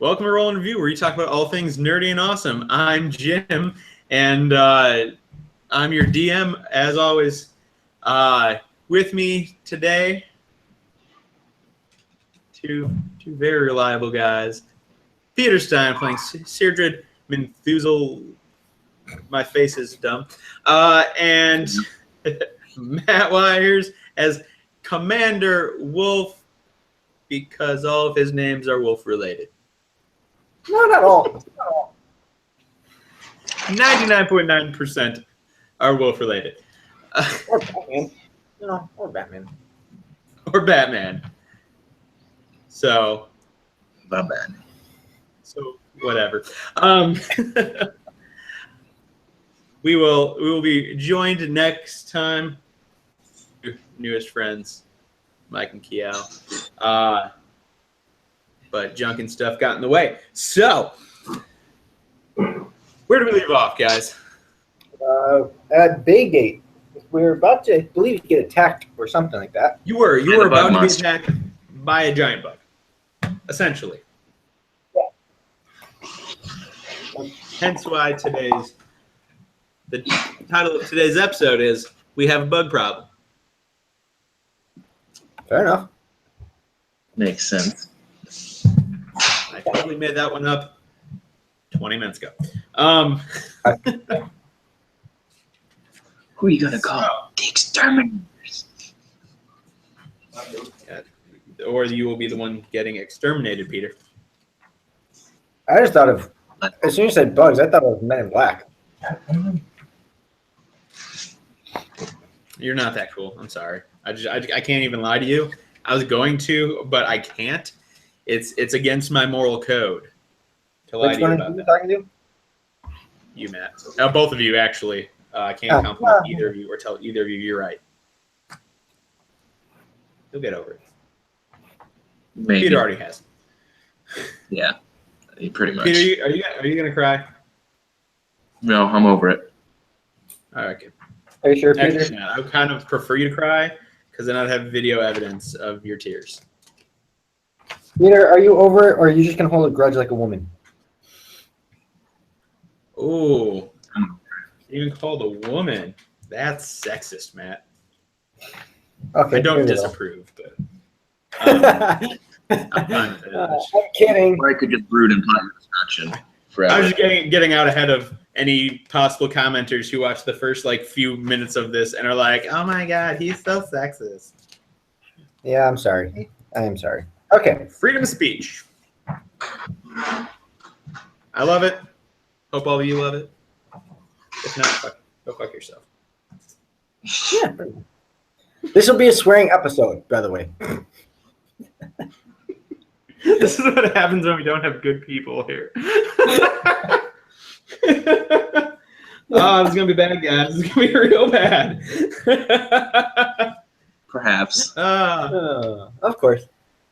Welcome to Roll and Review, where you talk about all things nerdy and awesome. I'm Jim, and I'm your DM, as always. With me today, two very reliable guys. Peter Stein playing Seirdred Minthuzel. My face is dumb. And Matt Wires as Commander Wolf, because all of his names are wolf-related. No, not all. 99.9% are wolf-related. Or Batman. No, or Batman. Or Batman. So, Batman. So whatever. We will be joined next time. Newest friends, Mike and Kiao. But junk and stuff got in the way. So, where do we leave off, guys? At Baygate. We were about to, I believe, get attacked or something like that. You were about to be attacked by a giant bug, essentially. Yeah. Hence why the title of today's episode is "We Have a Bug Problem." Fair enough. Makes sense. I totally made that one up 20 minutes ago. Who are you gonna call? The exterminators. Or you will be the one getting exterminated, Peter. I just thought of, as soon as you said bugs, I thought it was Men in Black. You're not that cool. I'm sorry. I can't even lie to you. I was going to, but I can't. It's against my moral code to lie to you about that. Talking to? You, Matt. Both of you, actually. I can't compliment either of you or tell either of you you're right. You'll get over it. Maybe. Peter already has. Yeah, pretty much. Peter, are you gonna cry? No, I'm over it. All right, good. Are you sure, Peter? Actually, I would kind of prefer you to cry because then I'd have video evidence of your tears. Peter, are you over it, or are you just going to hold a grudge like a woman? Oh, even called a woman. That's sexist, Matt. Okay, I don't maybe disapprove, but I'm I'm fine with it. I'm kidding. Or I could just brood in planet destruction forever. I was just getting out ahead of any possible commenters who watch the first few minutes of this and are like, "Oh my God, he's so sexist." Yeah, I'm sorry. I am sorry. Okay. Freedom of speech. I love it. Hope all of you love it. If not, go fuck yourself. Yeah. This will be a swearing episode, by the way. This is what happens when we don't have good people here. Oh, this is going to be bad, guys. This is going to be real bad. Perhaps. Of course.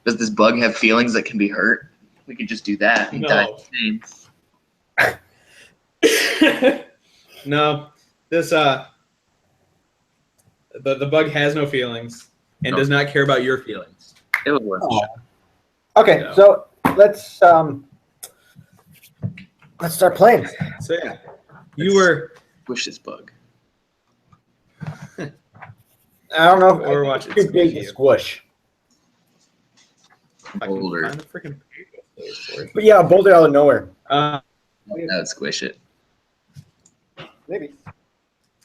Does this bug have feelings that can be hurt? We could just do that and die insane. No. This the bug has no feelings and does not care about your feelings. It would work. Okay, so let's start playing. So yeah, you were Push this bug. I don't know. Or watch it Too big to squish. I can Boulder. find the freaking page for it. But yeah, a boulder out of nowhere. That would squish it. Maybe.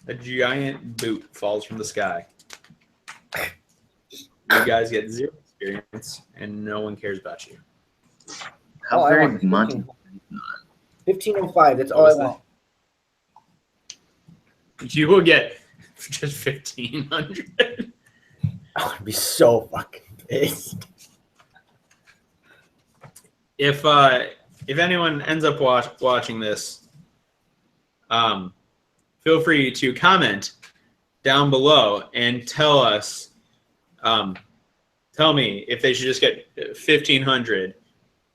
A giant boot falls from the sky. You guys get 0 experience, and no one cares about you. How I very want much? 1505. That's all I was want. You will get just 1,500. I would be so fucking pissed. If anyone ends up watching this, feel free to comment down below and tell us, tell me if they should just get 1,500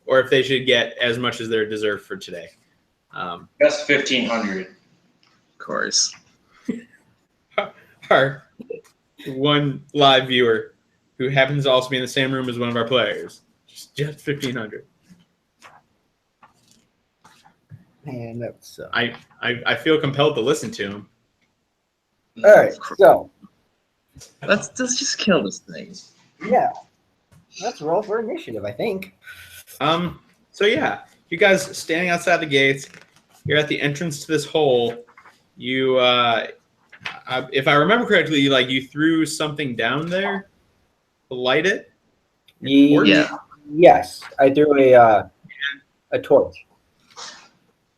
or if they should get as much as they're deserved for today. That's 1,500. Of course. Our one live viewer who happens to also be in the same room as one of our players. Just 1,500. Man, that's I feel compelled to listen to him. all right. So Let's just kill this thing. yeah, let's roll for initiative. I think. So yeah, you guys standing outside the gates. You're at the entrance to this hole. You, if I remember correctly, you threw something down there to light it. Torch? Yeah. Yes, I threw a torch.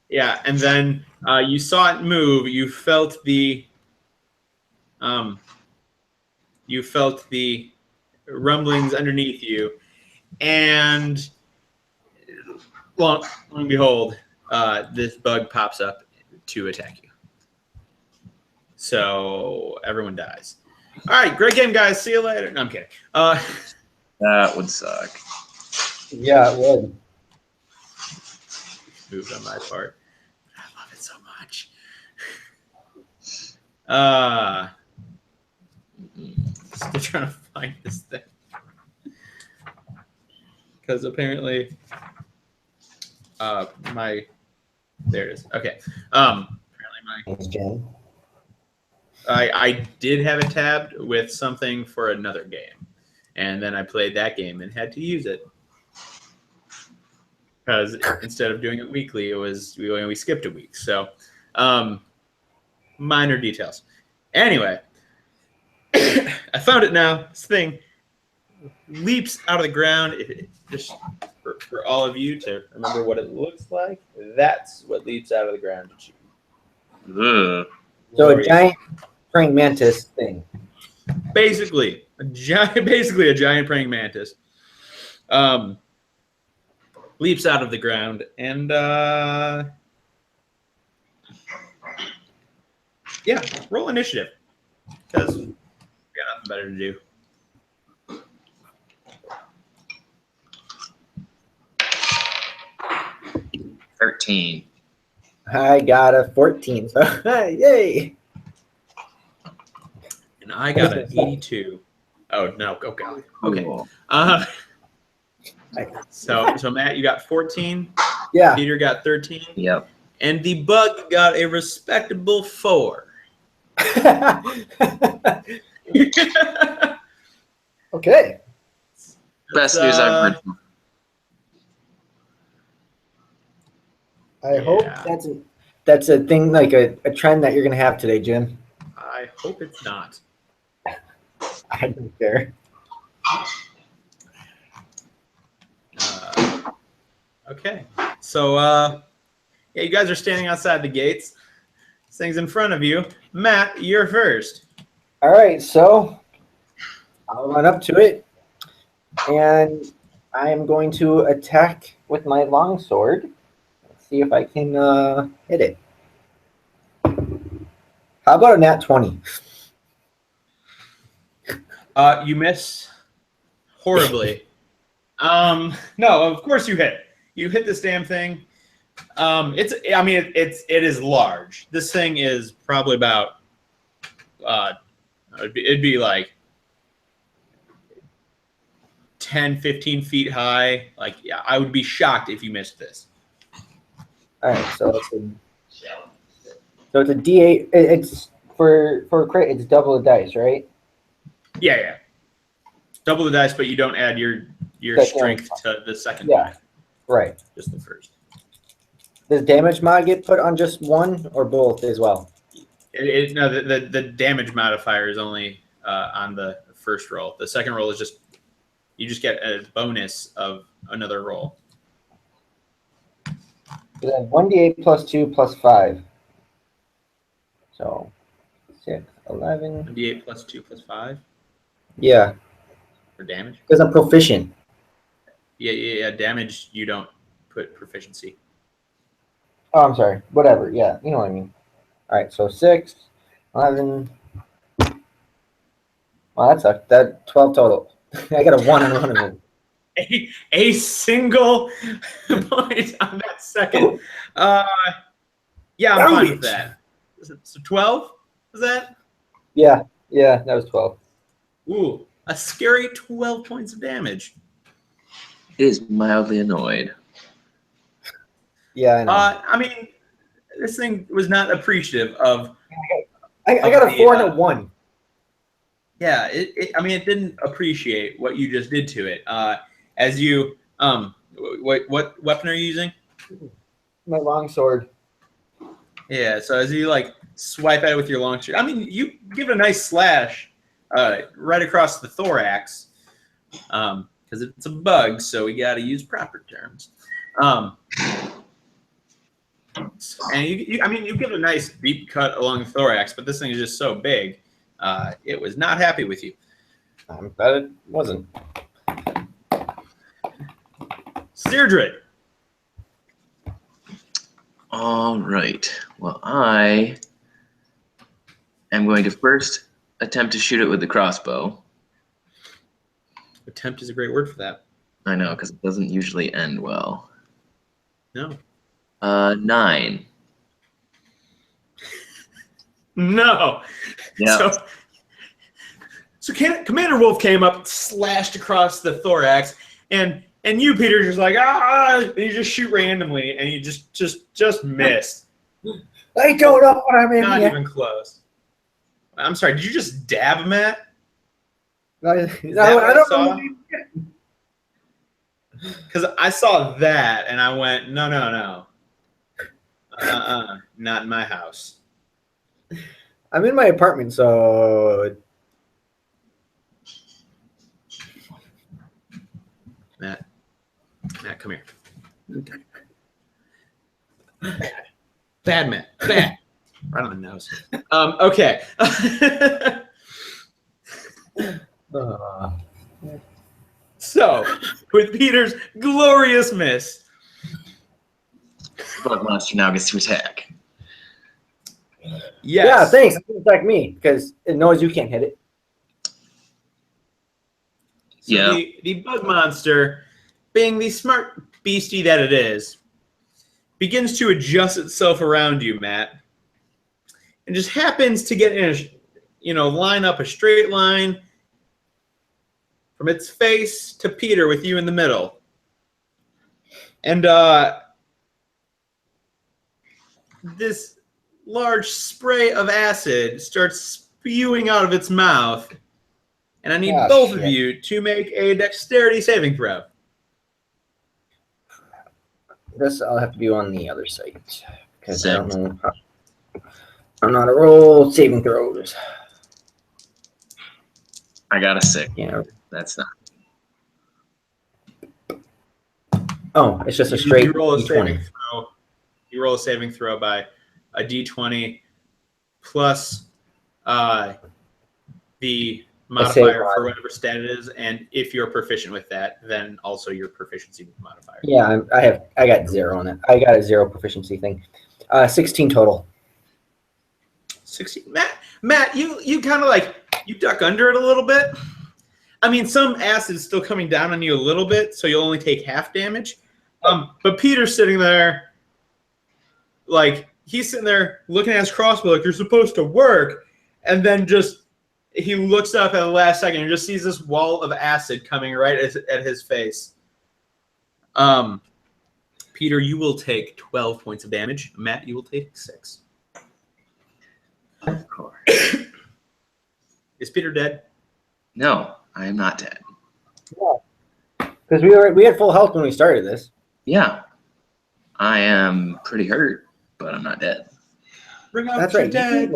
Yeah, and then you saw it move. You felt the rumblings underneath you, and lo and behold, this bug pops up to attack you. So everyone dies. All right, great game, guys. See you later. No, I'm kidding. That would suck. Yeah, it would. Moved on my part. I love it so much. Still trying to find this thing because apparently, there it is. Okay. Apparently Thanks, Jen. I did have it tabbed with something for another game, and then I played that game and had to use it because instead of doing it weekly, we skipped a week. So, minor details. Anyway, I found it now. This thing leaps out of the ground. Just for all of you to remember what it looks like, that's what leaps out of the ground to shoot. Ugh. So a giant praying mantis thing. Basically a giant praying mantis leaps out of the ground and yeah, roll initiative because we got nothing better to do. $13. I got a 14. So yay! And I got an 82. Oh no! Oh god. Okay. Cool. So Matt, you got 14. Yeah. Peter got 13. Yep. And the bug got a respectable 4. Okay. Best news I've heard. I hope that's a thing, like a trend that you're gonna have today, Jim. I hope it's not. I don't care. Okay. So yeah, you guys are standing outside the gates. This thing's in front of you. Matt, you're first. All right, so I'll run up to it, and I am going to attack with my longsword. Let's see if I can hit it. How about a nat 20? You miss horribly. No, of course you hit. You hit this damn thing. It is large. This thing is probably about it'd be like 10, 15 feet high. Like, yeah, I would be shocked if you missed this. All right, so it's a D8. It's for a crit. It's double the dice, right? Yeah. Double the dice, but you don't add your strength to the second die. Right. Just the first. Does damage mod get put on just one or both as well? No, the damage modifier is only on the first roll. The second roll is just you just get a bonus of another roll. So then 1d8 plus 2 plus 5. So 6, 11. 1d8 plus 2 plus 5 Yeah, for damage. because I'm proficient. Yeah. Damage, you don't put proficiency. Oh, I'm sorry. Whatever. Yeah, you know what I mean. All right, so 6, 11. Well, that sucked. That 12 total. I got a 1 on one of them. A single point on that second. Yeah, I'm fine with that. So 12 was that? Yeah, that was 12. Ooh, a scary 12 points of damage. It is mildly annoyed. Yeah, I know. this thing was not appreciative of. I got a 4 and a 1. Yeah, I mean, it didn't appreciate what you just did to it. As you, what weapon are you using? My longsword. Yeah, so as you like swipe at it with your longsword, I mean, you give it a nice slash right across the thorax, because it's a bug, so we got to use proper terms. And I mean, you give it a nice deep cut along the thorax, but this thing is just so big, it was not happy with you. I bet it wasn't. Deirdre. All right. Well, I am going to first attempt to shoot it with the crossbow. Attempt is a great word for that. I know, because it doesn't usually end well. No. 9. No. Yeah. So Commander Wolf came up, slashed across the thorax, and you, Peter, just like and you just shoot randomly, and you just missed. I don't know what I'm in Not here. even close. I'm sorry. Did you just dab him at? I Is that what I don't saw? know. Because I saw that, and I went, no. Not in my house. I'm in my apartment, so Matt, come here. Bad Matt. Bad. Right on the nose. Okay. So, with Peter's glorious miss. Bug monster now gets to attack. Yes. yeah, thanks. It attack me because it knows you can't hit it. So Yeah. the bug monster, being the smart beastie that it is, begins to adjust itself around you, Matt, and just happens to get in line up a straight line from its face to Peter with you in the middle. And this large spray of acid starts spewing out of its mouth. And I need both of you to make a dexterity saving throw. This I'll have to do on the other side because I don't know. I'm not a roll saving throws. I got a 6. Yeah. That's not. Oh, it's just a straight You roll a saving D20. throw. You roll a saving throw by a D20 plus the modifier for whatever stat it is, and if you're proficient with that, then also your proficiency modifier. Yeah, I got 0 on it. I got a 0 proficiency thing. 16 total. 16. Matt, you kind of like you duck under it a little bit. I mean, some acid is still coming down on you a little bit, so you'll only take half damage. But Peter's sitting there, like he's sitting there looking at his crossbow, like you're supposed to work, and then he looks up at the last second and just sees this wall of acid coming right at his face. Peter, you will take 12 points of damage. Matt, you will take 6. Of course. Is Peter dead? No, I am not dead. Because we had full health when we started this. Yeah. I am pretty hurt, but I'm not dead. Bring out That's your right. dad.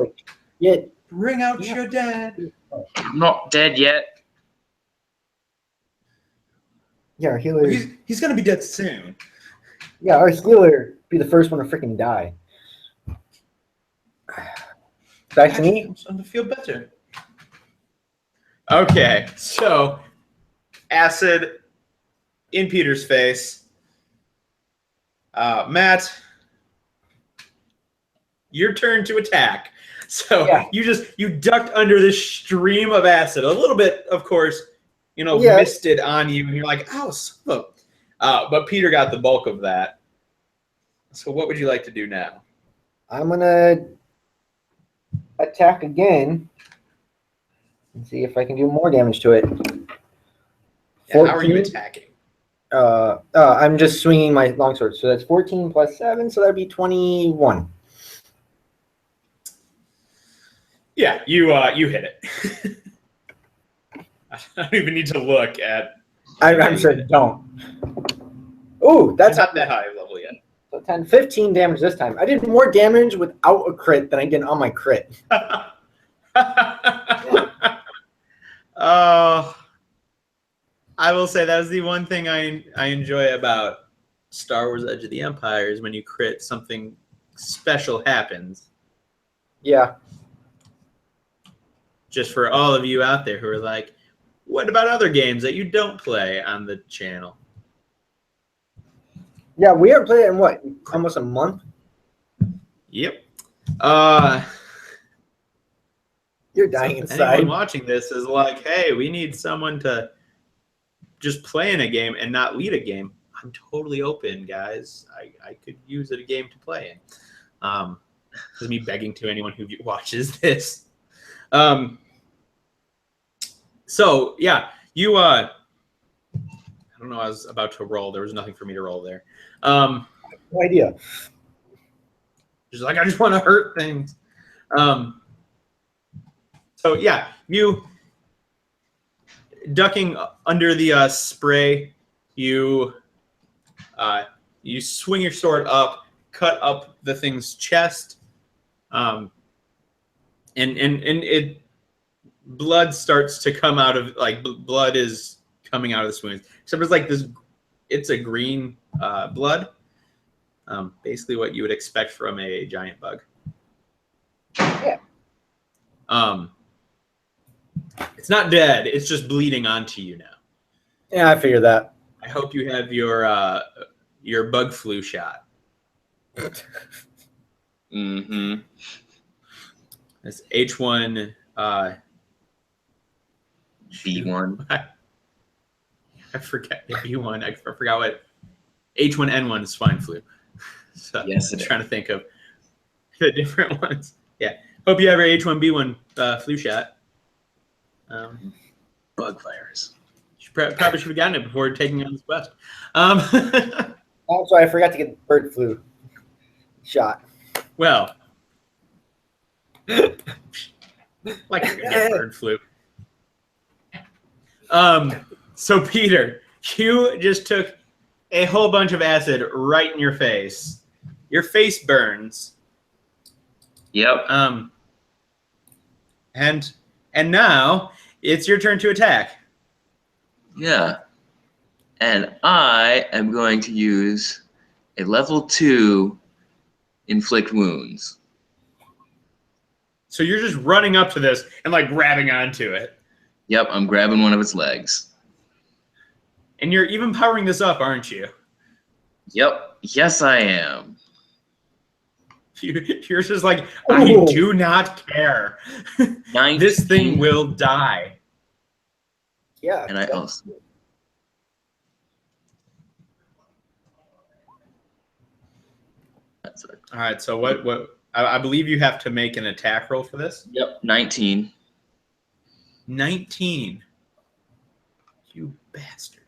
Bring out Yeah. your dad. I'm not dead yet. Yeah, our healer. He's gonna be dead soon. Yeah, our healer be the first one to freaking die. Back to me. I'm starting to feel better. Okay, so acid in Peter's face. Matt, your turn to attack. So Yeah. you ducked under this stream of acid. A little bit, of course, misted on you, and you're like, "Ow, son of a-" but Peter got the bulk of that. So what would you like to do now? I'm gonna attack again and see if I can do more damage to it. Yeah, how are you attacking? I'm just swinging my longsword, so that's 14 plus 7, so that'd be 21. Yeah, you hit it. I don't even need to look at. I'm sure you don't. Ooh, that's not that high level yet. So 10, 15 damage this time. I did more damage without a crit than I did on my crit. I will say that is the one thing I enjoy about Star Wars Edge of the Empire is when you crit, something special happens. Yeah. Just for all of you out there who are like, what about other games that you don't play on the channel? Yeah, we haven't played it in what, almost a month? Yep. You're dying so inside. Anyone watching this is like, hey, we need someone to just play in a game and not lead a game. I'm totally open, guys. I could use a game to play in. This is me begging to anyone who watches this. So yeah, you I don't know, I was about to roll. There was nothing for me to roll there. No idea. Just like I just want to hurt things. So yeah, you ducking under the spray, you swing your sword up, cut up the thing's chest, and it blood starts to come out of blood is coming out of the wounds. Except it's like this, it's a green blood, basically what you would expect from a giant bug. Yeah. It's not dead. It's just bleeding onto you now. Yeah, I figured that. I hope you have your bug flu shot. Mm-hmm. It's H1 B1. I forget B1. I forgot what H1N1 is swine flu. So Yes, I'm trying to think of the different ones. Yeah. Hope you have your H1B1 flu shot. Bug virus. Probably should have gotten it before taking on this quest. Also, I forgot to get the bird flu shot. Well, like you're gonna get bird flu. So Peter, you just took a whole bunch of acid right in your face. Your face burns. Yep. And now it's your turn to attack. Yeah. And I am going to use a level 2 inflict wounds. So you're just running up to this and like grabbing onto it. Yep, I'm grabbing one of its legs. And you're even powering this up, aren't you? Yep. Yes, I am. You're just like, I do not care. 19. This thing will die. Yeah. And I also... All right, so what I believe you have to make an attack roll for this. Yep, 19. 19. You bastard.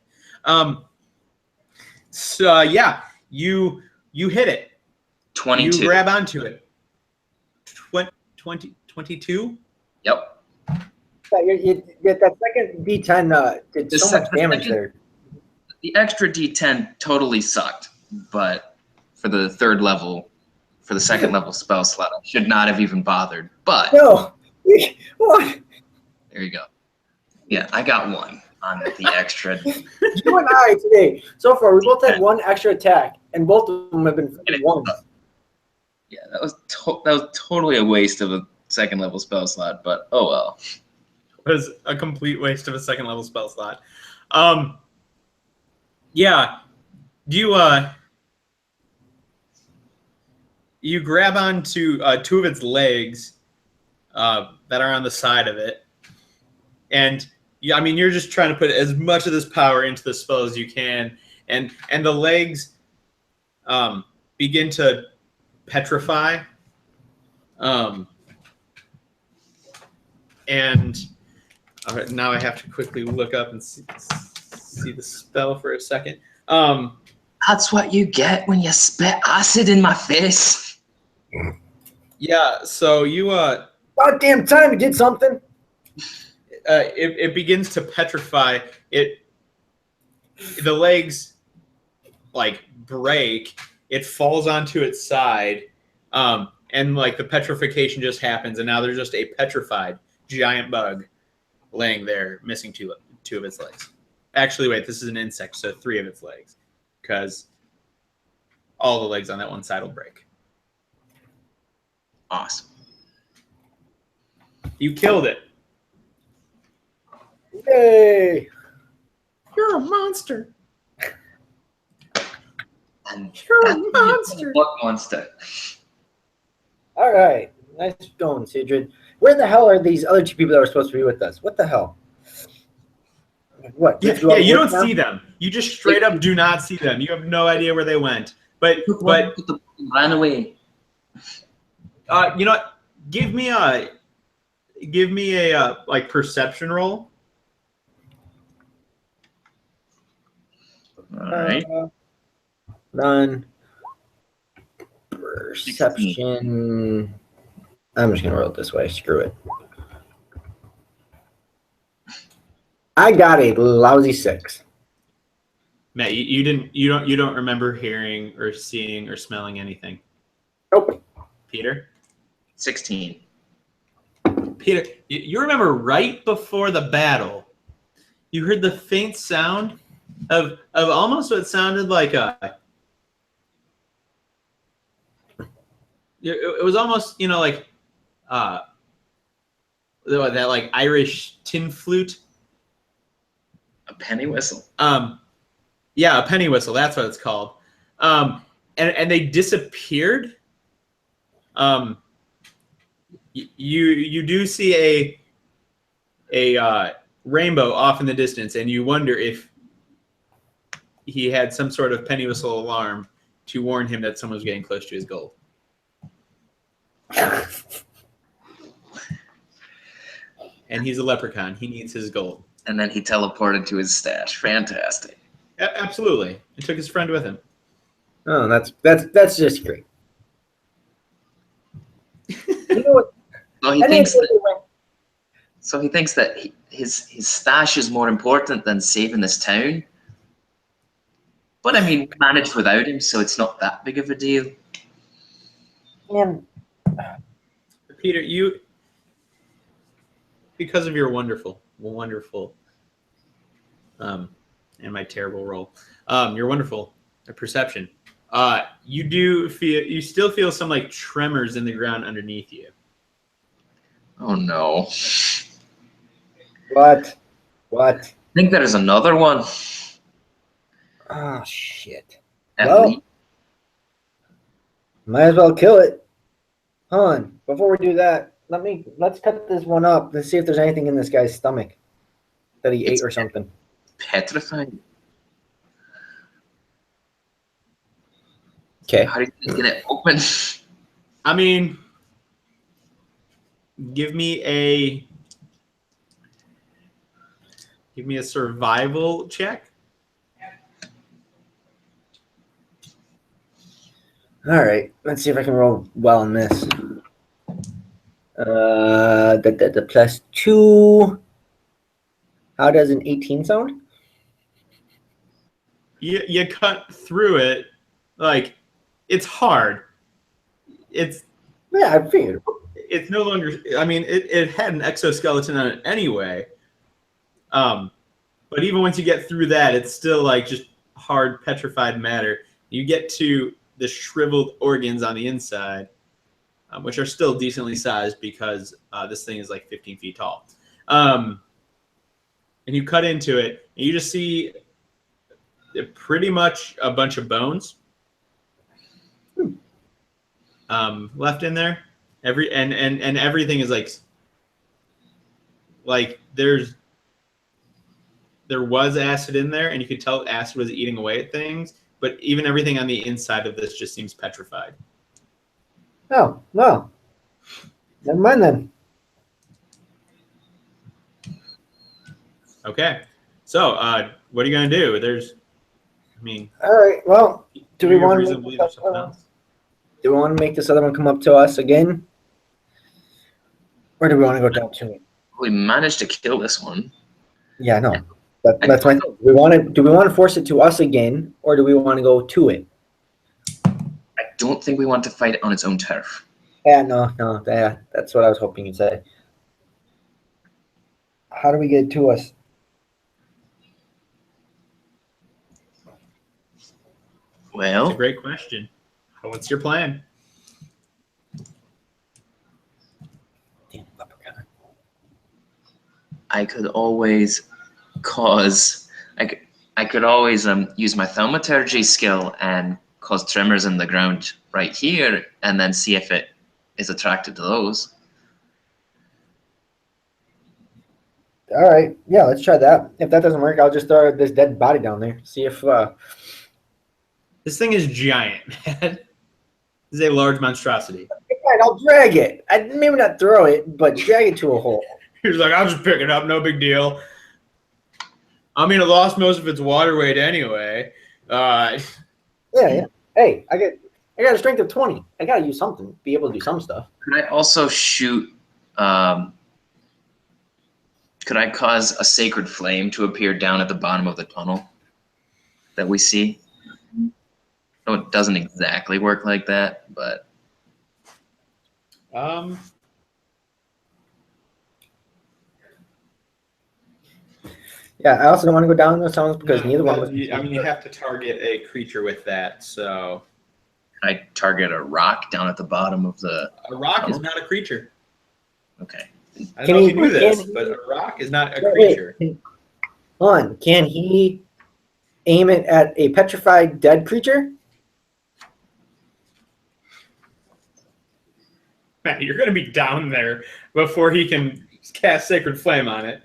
So yeah, you hit it. 22. You grab onto it. 22? Yep. That second D10 did so much damage there. The extra D10 totally sucked, but for the third level, for the second level spell slot, I should not have even bothered. But No. What? there you go. Yeah, I got one on the extra. You and I today, so far, we both had one extra attack, and both of them have been ones. Yeah, that was totally a waste of a second level spell slot, but oh well. It was a complete waste of a second level spell slot. Yeah, you grab onto two of its legs that are on the side of it, and yeah, I mean you're just trying to put as much of this power into the spell as you can, and the legs begin to petrify, and now I have to quickly look up and see the spell for a second. That's what you get when you spit acid in my face. Yeah, so you About damn time you did something. It begins to petrify. The legs like break. It falls onto its side, and like the petrification just happens, and now there's just a petrified giant bug laying there, missing two of its legs. Actually, wait, this is an insect, so 3 of its legs, because all the legs on that one side will break. Awesome. You killed it. Yay! You're a monster. And You're that's a monster. Bug monster. All right. Nice going, Sidrid. Where the hell are these other 2 people that were supposed to be with us? What the hell? What? Yeah, you don't see them. You just straight up do not see them. You have no idea where they went. But Ran away. you know what? Give me a like perception roll. All right. None. Perception. I'm just gonna roll it this way. Screw it. I got a lousy 6. Matt, you don't remember hearing or seeing or smelling anything. Nope. Peter? 16. Peter, you remember right before the battle, you heard the faint sound of almost what sounded like it was almost, like that like Irish tin flute. A penny whistle. Yeah, a penny whistle. That's what it's called. And they disappeared. You do see a rainbow off in the distance, and you wonder if he had some sort of penny whistle alarm to warn him that someone was getting close to his goal. And he's a leprechaun. He needs his gold. And then he teleported to his stash. Fantastic. Absolutely. He took his friend with him. Oh, that's just great. You know what? So he thinks that his stash is more important than saving this town. But I mean, we managed without him, so it's not that big of a deal. Man. Peter, because of your wonderful, and my terrible roll, your wonderful perception, you still feel some like tremors in the ground underneath you. Oh no. What? I think there's another one. Oh, shit. At least. Might as well kill it. Hold on. Before we do that, let's cut this one up. Let's see if there's anything in this guy's stomach that he ate or something. Petrified. Okay. How do you get it open? I mean, give me a survival check. All right. Let's see if I can roll well on this. The +2. How does an 18 sound? You cut through it. Like, it's hard. Yeah, I figured. It's no longer. I mean, it had an exoskeleton on it anyway. But even once you get through that, it's still like just hard petrified matter. You get to the shriveled organs on the inside, which are still decently sized because this thing is like 15 feet tall. And you cut into it, and you just see pretty much a bunch of bones left in there. And everything is like there was acid in there, and you could tell acid was eating away at things. But even everything on the inside of this just seems petrified. Oh, well. Never mind then. Okay. So, what are you going to do? All right. Well, do we want to make this other one come up to us again? Or do we want to go down to it? We managed to kill this one. Yeah, no. That's my thing. Do we want to force it to us again, or do we want to go to it? I don't think we want to fight it on its own turf. Yeah, no. That's what I was hoping you'd say. How do we get it to us? Well, That's a great question. What's your plan? Damn leprechaun. I could always cause. I could always use my thaumaturgy skill and cause tremors in the ground right here, and then see if it is attracted to those. All right. Yeah, let's try that. If that doesn't work, I'll just throw this dead body down there. See if. This thing is giant, man. This is a large monstrosity. Fine, I'll drag it. Maybe not throw it, but drag it to a hole. He's like, I'll just pick it up, no big deal. I mean, it lost most of its water weight anyway. Yeah. Hey, I got a strength of 20. I gotta use something. Be able to do some stuff. Could I also shoot? Could I cause a sacred flame to appear down at the bottom of the tunnel that we see? No, it doesn't exactly work like that, but Yeah, I also don't want to go down those tunnels because neither one of us. I mean, you have to target a creature with that, so. can I target a rock down at the bottom of the. A rock is not a creature. Okay. I don't know if you knew this, but a rock is not a creature. Hold on. Can he aim it at a petrified dead creature? Man, you're going to be down there before he can cast Sacred Flame on it.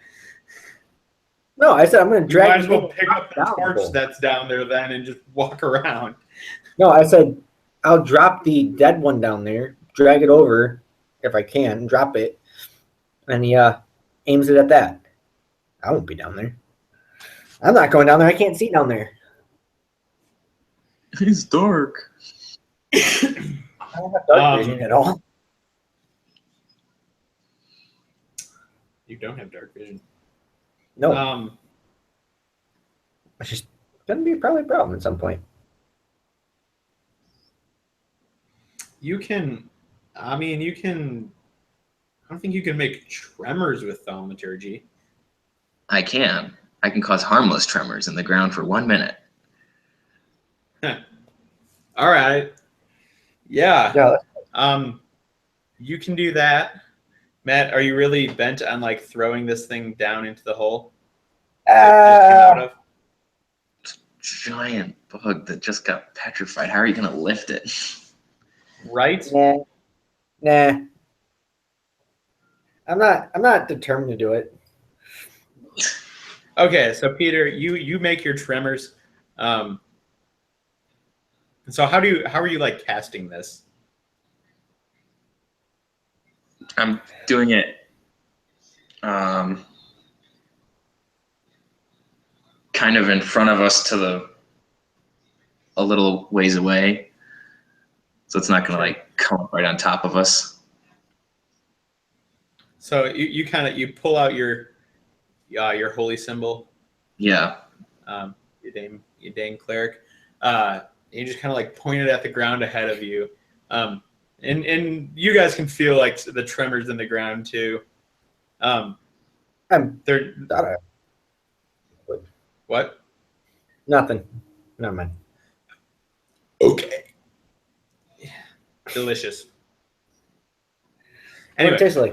No, I said I'm going to You drag. might as well pick up the down torch the hole. that's down there then and just walk around. No, I said I'll drop the dead one down there, drag it over if I can, drop it, and he aims it at that. I won't be down there. I'm not going down there. I can't see down there. It's dark. I don't have dark vision at all. You don't have dark vision. No, it's just gonna be probably a problem at some point. You can, I mean, you can, I don't think you can make tremors with thaumaturgy. I can. I can cause harmless tremors in the ground for 1 minute. All right. Yeah. Yeah. You can do that. Matt, are you really bent on like throwing this thing down into the hole? That it just came out of? Giant bug that just got petrified. How are you going to lift it? Right? Nah. I'm not determined to do it. Okay, so Peter, you make your tremors. So how are you like casting this? I'm doing it kind of in front of us to a little ways away. So it's not going to like come up right on top of us. So you kind of pull out your holy symbol. Yeah. You dang cleric. You just kind of like point it at the ground ahead of you. And you guys can feel like the tremors in the ground too. They're what? Nothing. Never mind. Okay. Delicious. What Anyway, it tastes like?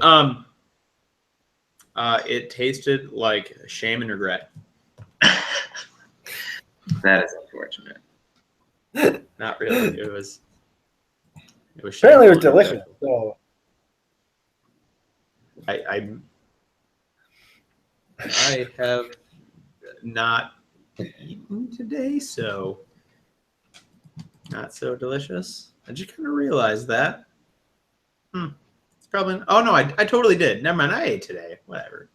it tasted like shame and regret. That is unfortunate. Not really. It was. Apparently, it was shameful and delicious. regretful. So I have not eaten today, so not so delicious. I just kind of realized that. It's probably. Oh no, I totally did. Never mind. I ate today. Whatever.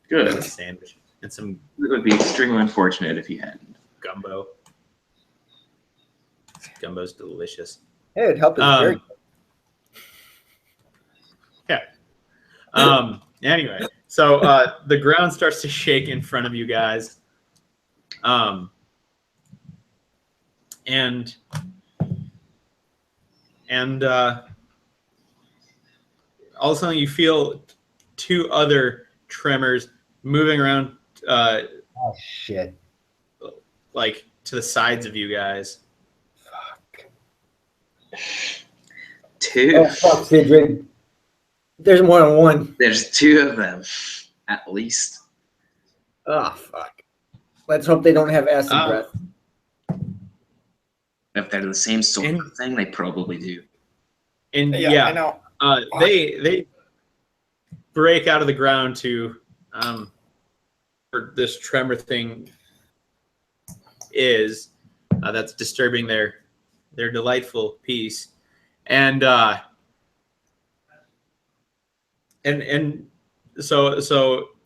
Good. A sandwich and some It would be extremely unfortunate if you hadn't. gumbo. Gumbo's delicious. hey, it'd help. It's very. Yeah. Anyway, so the ground starts to shake in front of you guys. And all of a sudden you feel two other tremors moving around Oh shit! like to the sides of you guys. Fuck. Two. Oh fuck, Sidrid. There's more than one. There's two of them, at least. Oh fuck. Let's hope they don't have acid breath. If they're the same sort of thing, they probably do. And I know. they break out of the ground to where this tremor thing is that's disturbing their delightful peace, and so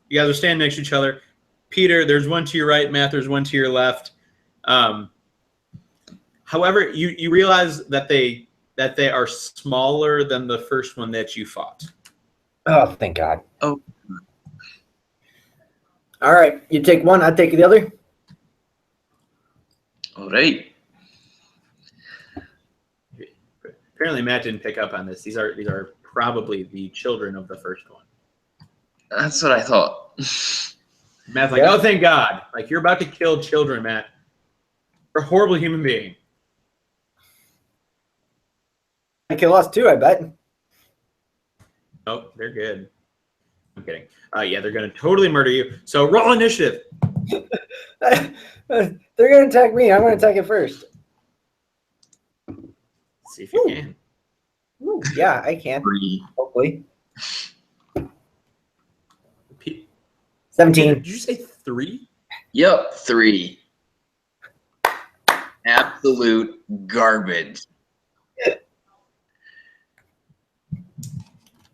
you guys are standing next to each other. Peter, there's one to your right. Matt, there's one to your left. However, you realize that they are smaller than the first one that you fought. Oh, thank God. Oh. All right, you take one, I take the other. All right. Apparently, Matt didn't pick up on this. These are probably the children of the first one. That's what I thought. Matt's like, oh, thank God. Like, you're about to kill children, Matt. You're a horrible human being. I kill us too, I bet. Oh, they're good. I'm kidding. Yeah, they're going to totally murder you. So roll initiative. They're going to attack me. I'm going to attack it first. See if you can. Ooh, yeah, I can. 3. Hopefully. 17. Did you say 3? Yep, 3. Absolute garbage.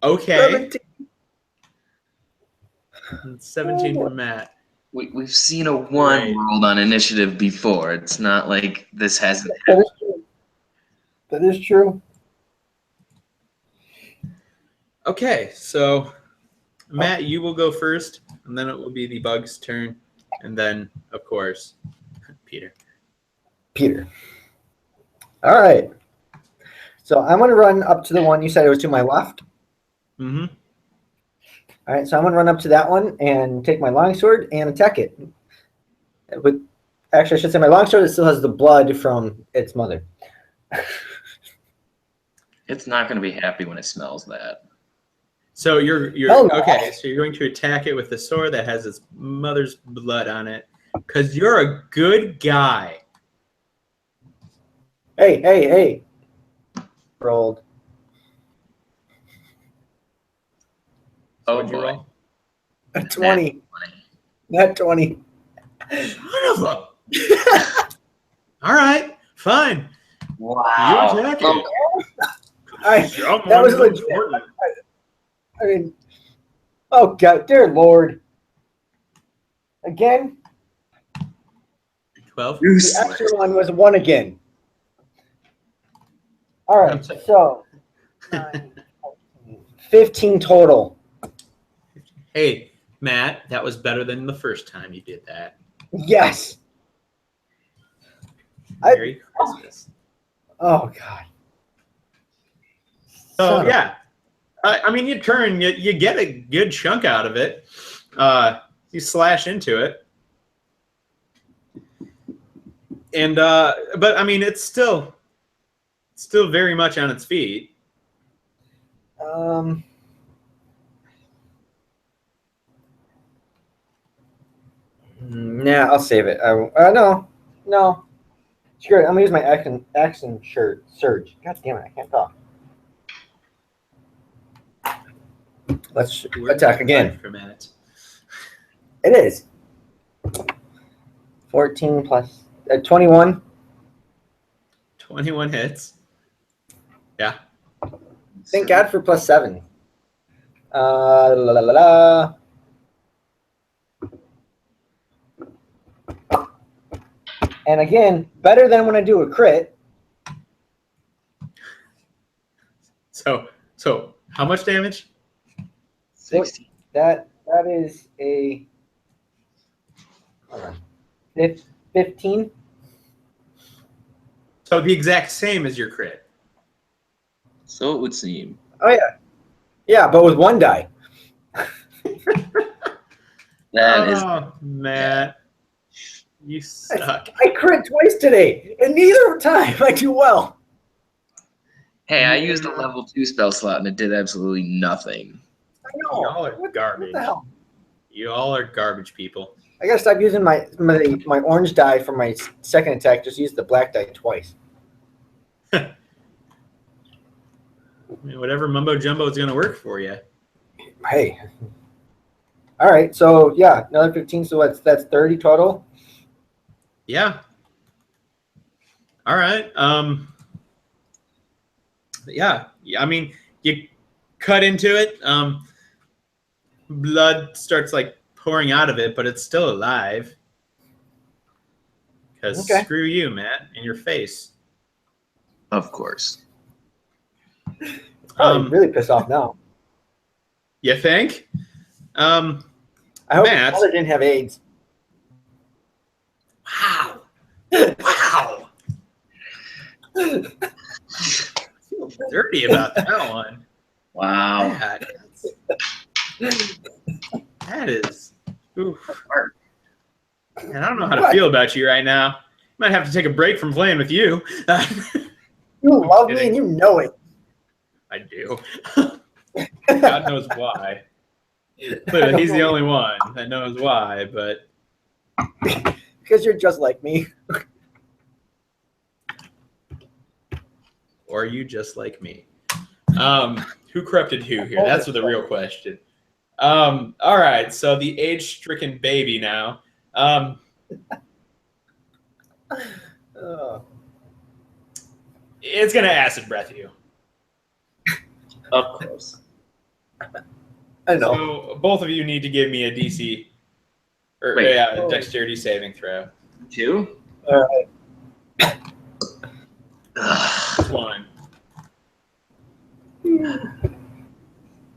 Okay. 17 from Matt. We've seen a 1 rolled on initiative before. It's not like this hasn't That is true. That is true. Okay, so Matt, you will go first, and then it will be the bug's turn, and then, of course, Peter. All right. So I'm going to run up to the one you said it was to my left. Mm-hmm. All right, so I'm going to run up to that one and take my longsword and attack it. Actually, I should say my longsword still has the blood from its mother. It's not going to be happy when it smells that. So you're okay. So you're going to attack it with the sword that has its mother's blood on it, because you're a good guy. Hey. Rolled. So Oh, what'd you boy. roll? A 20. Not 20. Son of a. All right, fine. Wow. You attack it. That was legit. I mean, oh God, dear Lord. Again, 12. the extra one was 1 again. All right, so 15 total. Hey, Matt, that was better than the first time you did that. Yes. Merry Christmas. Oh God. So yeah, I mean, you turn, you get a good chunk out of it. You slash into it, and but I mean, it's still very much on its feet. Nah, I'll save it. No. Screw it. I'm gonna use my action surge. God damn it, I can't talk. Let's attack again. For Matt. It is 14 plus 21. 21 hits. Yeah. Thank God for plus 7. La la la la. And again, better than when I do a crit. So how much damage? 16. That is a hold on, 15. So the exact same as your crit. So it would seem. Oh yeah, yeah, but with one die. That is. Matt, you suck. I crit twice today, and neither time I do well. Hey, I used a level 2 spell slot and it did absolutely nothing. I know. Y'all are What garbage. the hell? You all are garbage people. I gotta stop using my orange die for my second attack. Just use the black die twice. I mean, whatever mumbo jumbo is going to work for you. Hey. All right, so yeah, another 15. So that's 30 total. Yeah. All right. Yeah. I mean, you cut into it. Blood starts like pouring out of it, but it's still alive. Because screw you, Matt, in your face. Of course. Probably really pissed off now. You think? I hope Matt. his mother didn't have AIDS. Wow. Wow. I feel dirty about that one. Wow. That is. Oof. And I don't know how to feel about you right now. Might have to take a break from playing with you. You love me and you know it. I do. God knows why. Clearly, he's the only one that knows why, but Because you're just like me. or are you just like me? Who corrupted who here? That's the real question. All right, so the age-stricken baby now. It's gonna acid breath you. Of course. I know. So both of you need to give me a DC or Wait. a dexterity saving throw. 2? All right. Which one?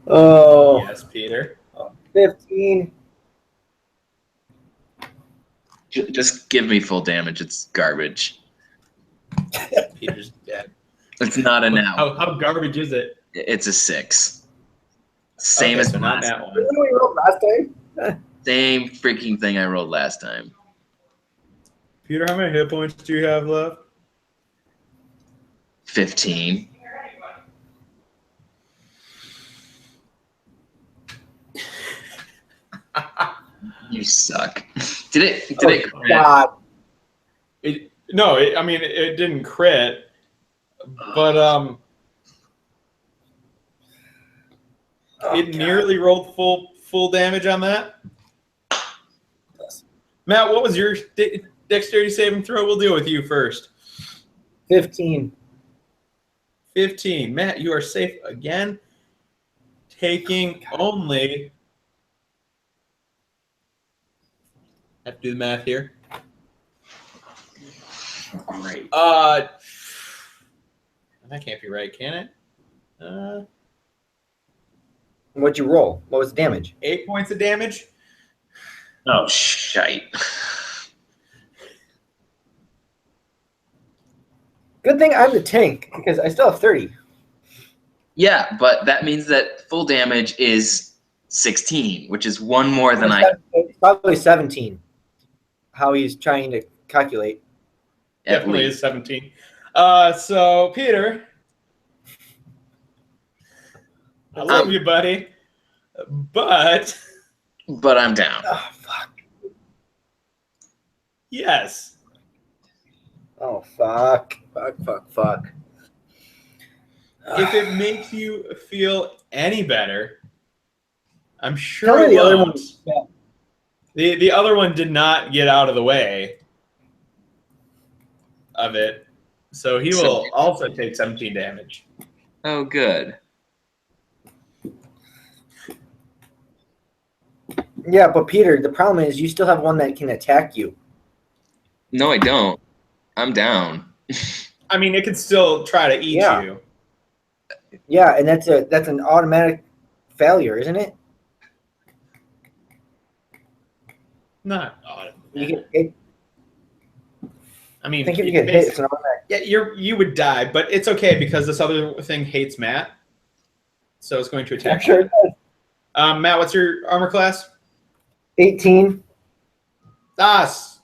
Oh, Yes, Peter. 15. Just give me full damage. It's garbage. Peter's dead. It's not a now. How garbage is it? It's a 6. Same Okay, as so not last. that one. Remember we rolled last time? Same freaking thing I rolled last time. Peter, how many hit points do you have left? 15. You suck. Did it crit? God. I mean, it didn't crit, but it nearly rolled full damage on that. Matt, what was your dexterity saving throw? We'll deal with you first. 15. 15. Matt, you are safe again, taking only. I have to do the math here. Great. That can't be right, can it? What'd you roll? What was the damage? 8 points of damage. Oh, shite. Good thing I'm the tank because I still have 30. Yeah, but that means that full damage is 16, which is one more than I. It's probably 17. How he's trying to calculate. Definitely is 17. So Peter, I love you, buddy, but I'm down. Oh, fuck. yes. Oh, fuck. Fuck. If it makes you feel any better, I'm sure Tell me it the other won't. one. The other one did not get out of the way of it, so he will also take 17 damage. Oh, good. Yeah, but Peter, the problem is you still have one that can attack you. No, I don't. I'm down. I mean, it could still try to eat Yeah. you. Yeah, and that's an automatic failure, isn't it? not You can, I mean, I think if you get hit, it's an automatic. yeah, you would die, but it's okay because this other thing hates Matt, so it's going to attack. I'm sure it does. Matt, what's your armor class? 18. Yes,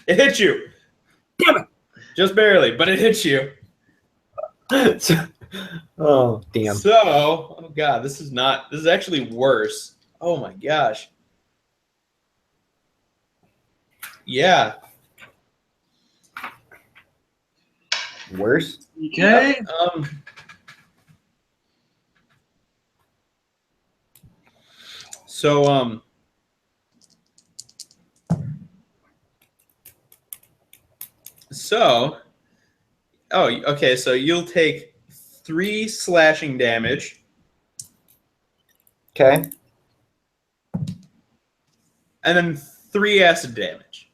it hit you. Damn it! Just barely, but it hit you. Oh, damn. So, oh god, this is actually worse. Oh my gosh. Yeah. Worse? Okay. So, oh, okay, so you'll take 3 slashing damage. Okay. And then 3 acid damage.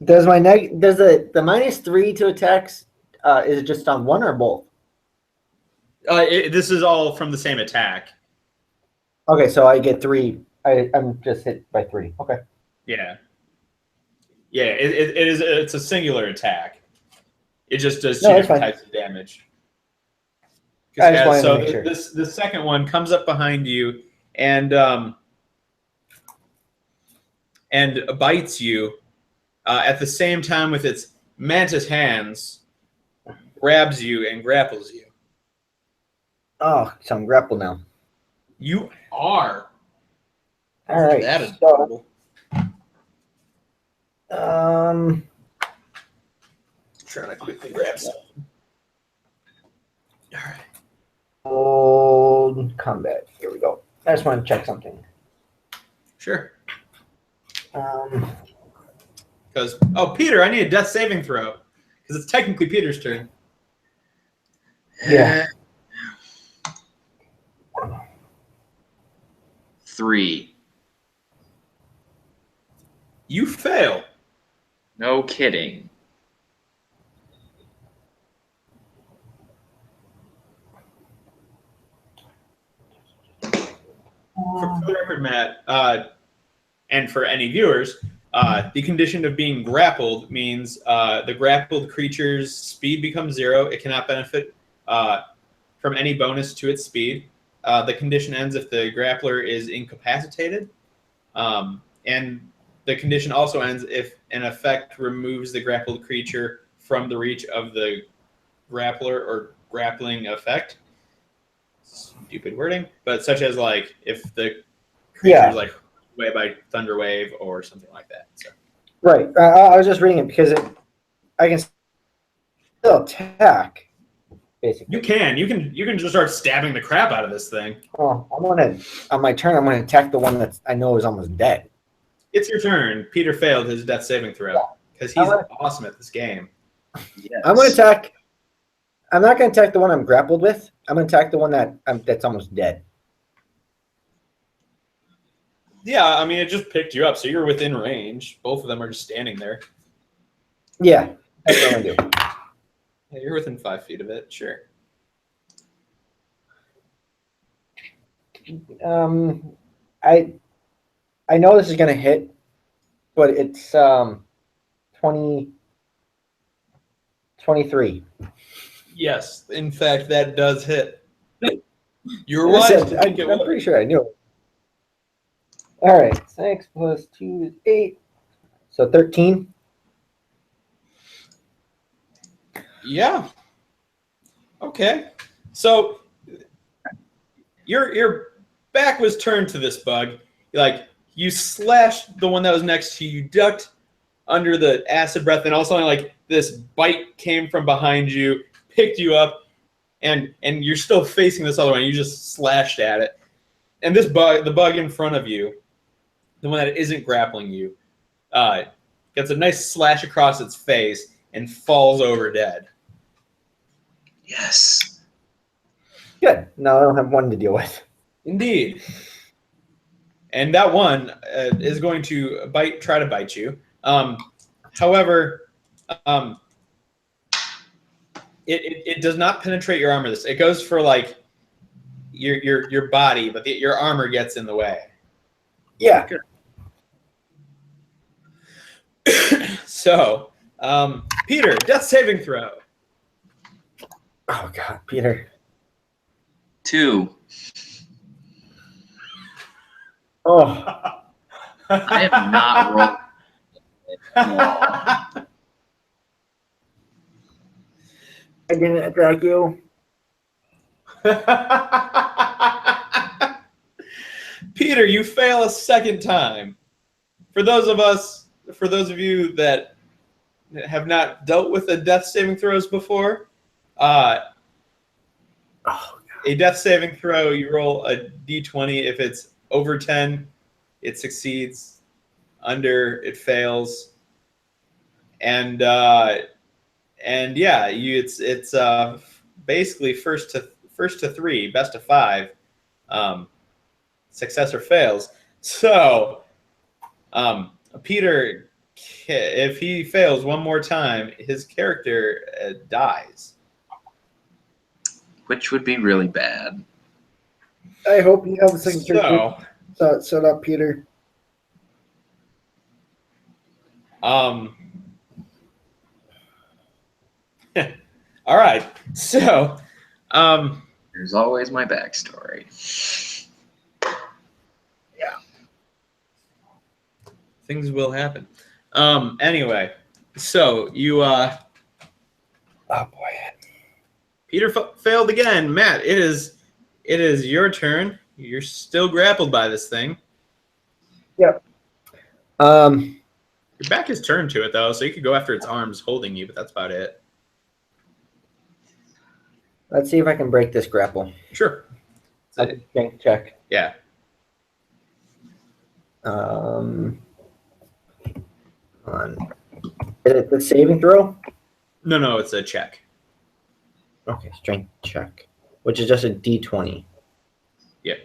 Does the -3 to attacks is it just on one or both? This is all from the same attack. Okay, so I get 3. I'm just hit by 3. Okay. Yeah. Yeah, it's a singular attack. It just does 2 different types of damage. I just wanted to make sure. The second one comes up behind you and bites you at the same time with its mantis hands, grabs you and grapples you. Oh, so I'm grappled now. You are. All right. That is so, horrible. Trying to quickly grab something. All right. Old combat. Here we go. I just want to check something. Sure. Because Peter, I need a death saving throw because it's technically Peter's turn. Yeah. 3. You fail. No kidding. For the record, Matt, and for any viewers, the condition of being grappled means the grappled creature's speed becomes 0. It cannot benefit from any bonus to its speed. The condition ends if the grappler is incapacitated. And the condition also ends if an effect removes the grappled creature from the reach of the grappler or grappling effect. Stupid wording, but such as like if the creature is like away by thunder wave or something like that. So. Right. I was just reading it because I can still attack. Basically, You can just start stabbing the crap out of this thing. Oh, on my turn. I'm gonna attack the one that I know is almost dead. It's your turn. Peter failed his death saving throw because he's awesome at this game. Yes. I'm gonna attack. I'm not gonna attack the one I'm grappled with. I'm gonna attack the one that's almost dead. Yeah, I mean it just picked you up, so you're within range. Both of them are just standing there. Yeah, that's what I'm gonna do. Yeah, you're within 5 feet of it. Sure. I know this is gonna hit, but it's 23. Yes, in fact, that does hit. You're I'm right. pretty sure I knew it. All right, 6 plus 2 is 8, so 13. Yeah. Okay. So your back was turned to this bug. Like you slashed the one that was next to you, ducked under the acid breath, and all of a sudden like this bite came from behind you, picked you up, and you're still facing this other one. You just slashed at it. And this bug, the bug in front of you, the one that isn't grappling you, gets a nice slash across its face and falls over dead. Yes. Good. Now I don't have one to deal with. Indeed. And that one is going to try to bite you. However, it does not penetrate your armor. It goes for like your body, but your armor gets in the way. Yeah. So, Peter, death saving throw. Oh God, Peter. 2. Oh, I am not rolling. I didn't attack you. Peter, you fail a second time. For those of you that have not dealt with the death saving throws before, Oh, a death saving throw, you roll a d20. If it's over 10, it succeeds. Under, it fails. And yeah, it's basically first to 3, best of 5, success or fails. So, Peter, if he fails one more time, his character dies. Which would be really bad. I hope you have a second So, Shut up, Peter. all right. So, There's always my backstory. things will happen. Anyway, so you Oh boy. Peter failed again. Matt, it is your turn. You're still grappled by this thing. Yep. Your back is turned to it though, so you could go after its arms holding you, but that's about it. Let's see if I can break this grapple. Sure. Strength check. Yeah. Is it the saving throw? No, it's a check. Okay, strength check, which is just a D20, Yeah.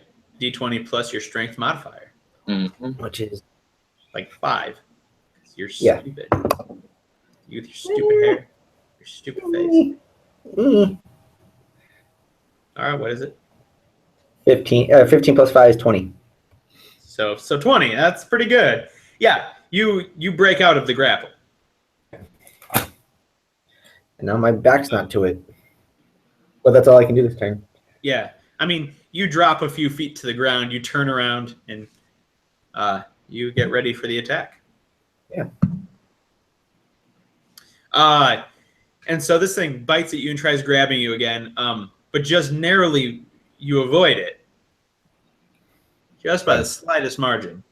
D20 plus your strength modifier. Mm-hmm. which is Like 5. You're Yeah. stupid. You with your stupid hair. Your stupid face. All right, what is it? 15. 15 plus 5 is 20. So 20. That's pretty good. Yeah, you break out of the grapple. And now my back's not to it. But that's all I can do this turn. Yeah. I mean, you drop a few feet to the ground, you turn around, and you get ready for the attack. Yeah. And so this thing bites at you and tries grabbing you again, but just narrowly you avoid it. Just by the slightest margin.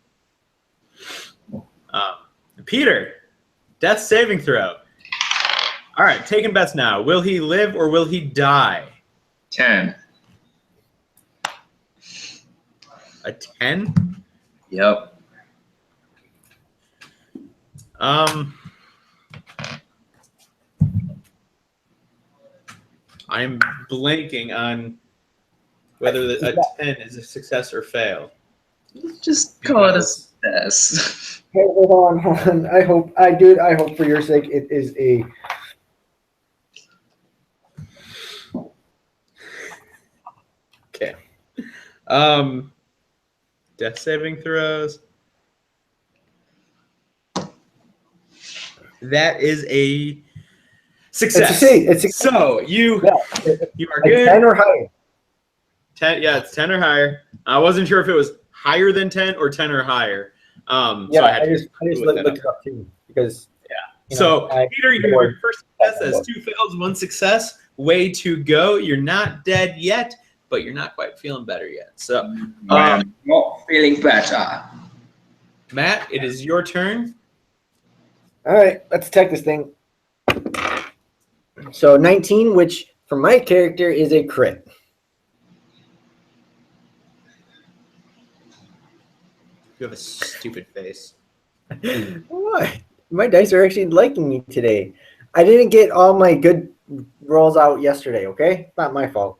Peter, death saving throw. All right, taking bets now. Will he live or will he die? 10. A 10? Yep. I'm blanking on whether a 10 is a success or fail. Just call it a success. Hey, hold on. I hope for your sake it is a. Okay. Death saving throws. That is a success. So you are good. 10 or higher. 10, yeah, it's 10 or higher. I wasn't sure if it was higher than 10 or 10 or higher. Yeah, so I just looked it up too because. So Peter, your first success has 2 fails, 1 success. Way to go! You're not dead yet, but you're not quite feeling better yet. So I'm not feeling better. Matt, it is your turn. All right, let's attack this thing. So 19, which for my character is a crit. You have a stupid face. What? My dice are actually liking me today. I didn't get all my good rolls out yesterday, okay? Not my fault.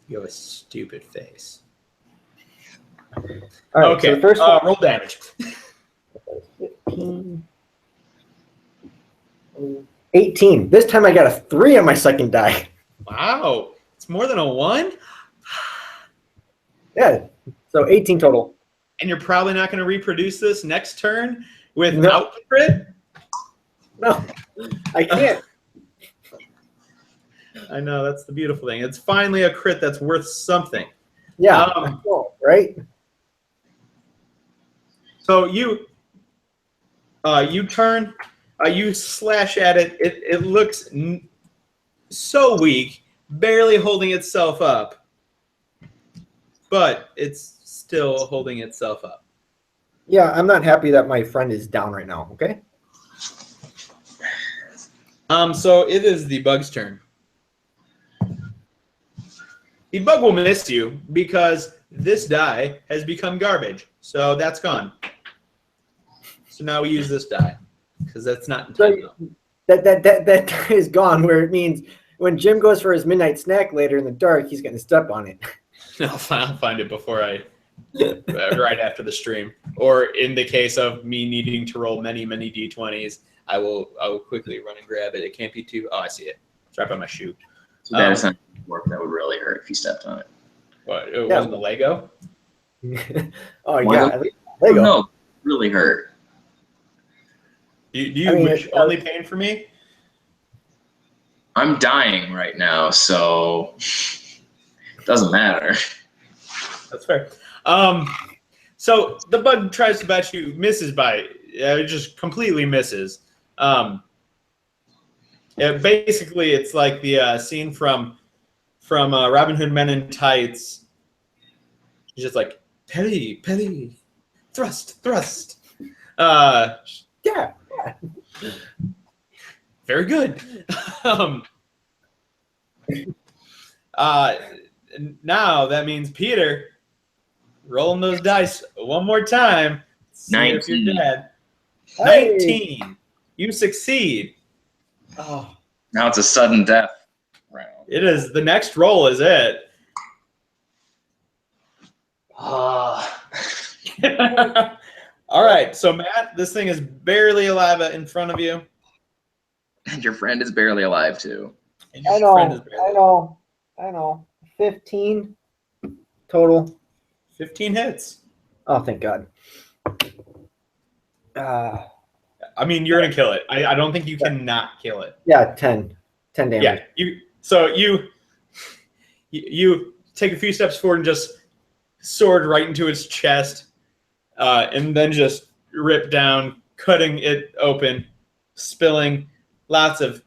You have a stupid face. All right, Okay, so the first one, roll damage. 15, 18. This time I got a 3 on my second die. Wow, it's more than a 1? Yeah. So 18 total. And you're probably not going to reproduce this next turn without the crit? No, I can't. I know, that's the beautiful thing. It's finally a crit that's worth something. Yeah. Right? So you turn, you slash at it. It looks so weak, barely holding itself up. But it's still holding itself up. Yeah, I'm not happy that my friend is down right now, okay? So it is the bug's turn. The bug will miss you because this die has become garbage. So that's gone. So now we use this die because that's not in time. That die is gone, where it means when Jim goes for his midnight snack later in the dark, he's going to step on it. I'll find it before right after the stream. Or in the case of me needing to roll many d20s, I will quickly run and grab it. It can't be too. Oh, I see it. It's right by my shoe. So that is not work. That would really hurt if you stepped on it. What? It wasn't the Lego? Oh, yeah. Oh, no, really hurt. Do you wish only pain for me? I'm dying right now, so it doesn't matter. That's fair. So the bug tries to bat you, misses by it just completely misses. Basically, it's like the scene from Robin Hood Men in Tights. It's just like Perry, thrust. Yeah. Very good. Now that means Peter rolling those dice one more time. See 19. if you're dead. Hey. 19. You succeed. Oh. Now it's a sudden death round. It is. The next roll is it. All right. So Matt, this thing is barely alive in front of you. And your friend is barely alive too. And your I know. friend is barely I know. 15 total. 15 hits. Oh, thank God. I mean, you're gonna kill it. I don't think you cannot kill it. Yeah, 10 damage. Yeah. You take a few steps forward and just sword right into its chest, and then just rip down, cutting it open, spilling lots of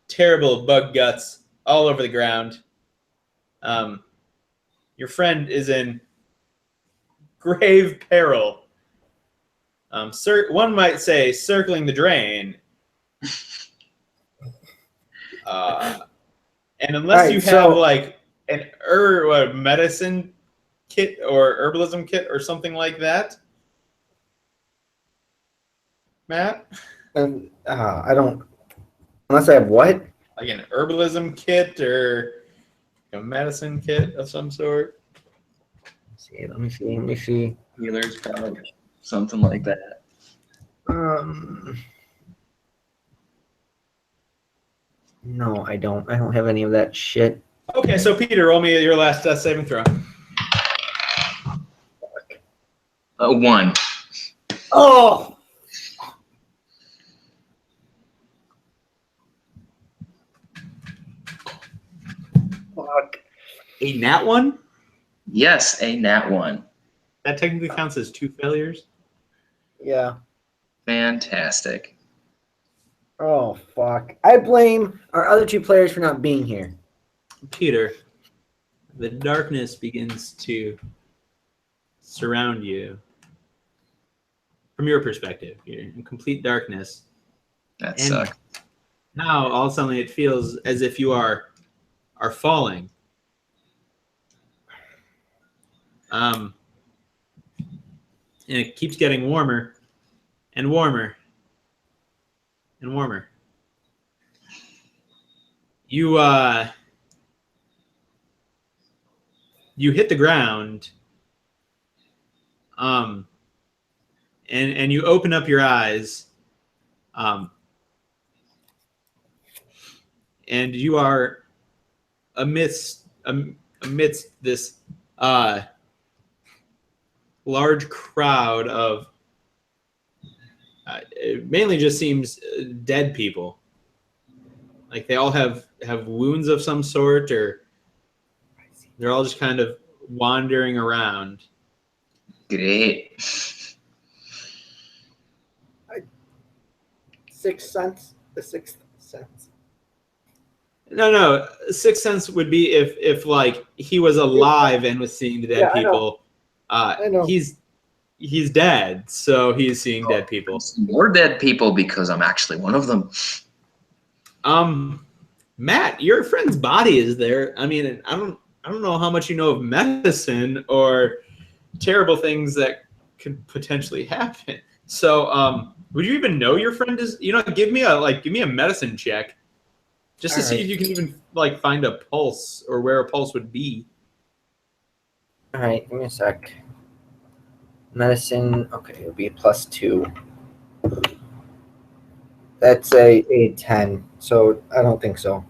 terrible bug guts all over the ground. Your friend is in grave peril. One might say circling the drain. And unless you have like an medicine kit or herbalism kit or something like that, Matt? I don't. Unless I have what? Like an herbalism kit or a medicine kit of some sort. Let me see. Healer's probably something like that. No, I don't. I don't have any of that shit. Okay, so Peter, roll me your last saving throw. 1. Oh! Fuck. A nat 1? Yes, a nat 1. That technically counts as 2 failures. Yeah. Fantastic. Oh, fuck. I blame our other 2 players for not being here. Peter, the darkness begins to surround you. From your perspective, you're in complete darkness. That And sucks. now, all of a sudden, it feels as if you are falling. And it keeps getting warmer and warmer and warmer. You hit the ground, and you open up your eyes, and you are amidst this large crowd of. It mainly just seems dead people. Like they all have wounds of some sort, or they're all just kind of wandering around. Great. 6 cents. The 6th sense. No. Sixth sense would be if like he was alive and was seeing the dead Yeah, I know. people. I know. He's dead, so he's seeing dead people. More dead people because I'm actually one of them. Matt, your friend's body is there. I mean, I don't know how much you know of medicine or terrible things that could potentially happen. So, would you even know your friend is? Give me a medicine check, just to see if you can even like find a pulse or where a pulse would be. All right, give me a sec. Medicine. Okay, it'll be +2. That's a 10. So I don't think so.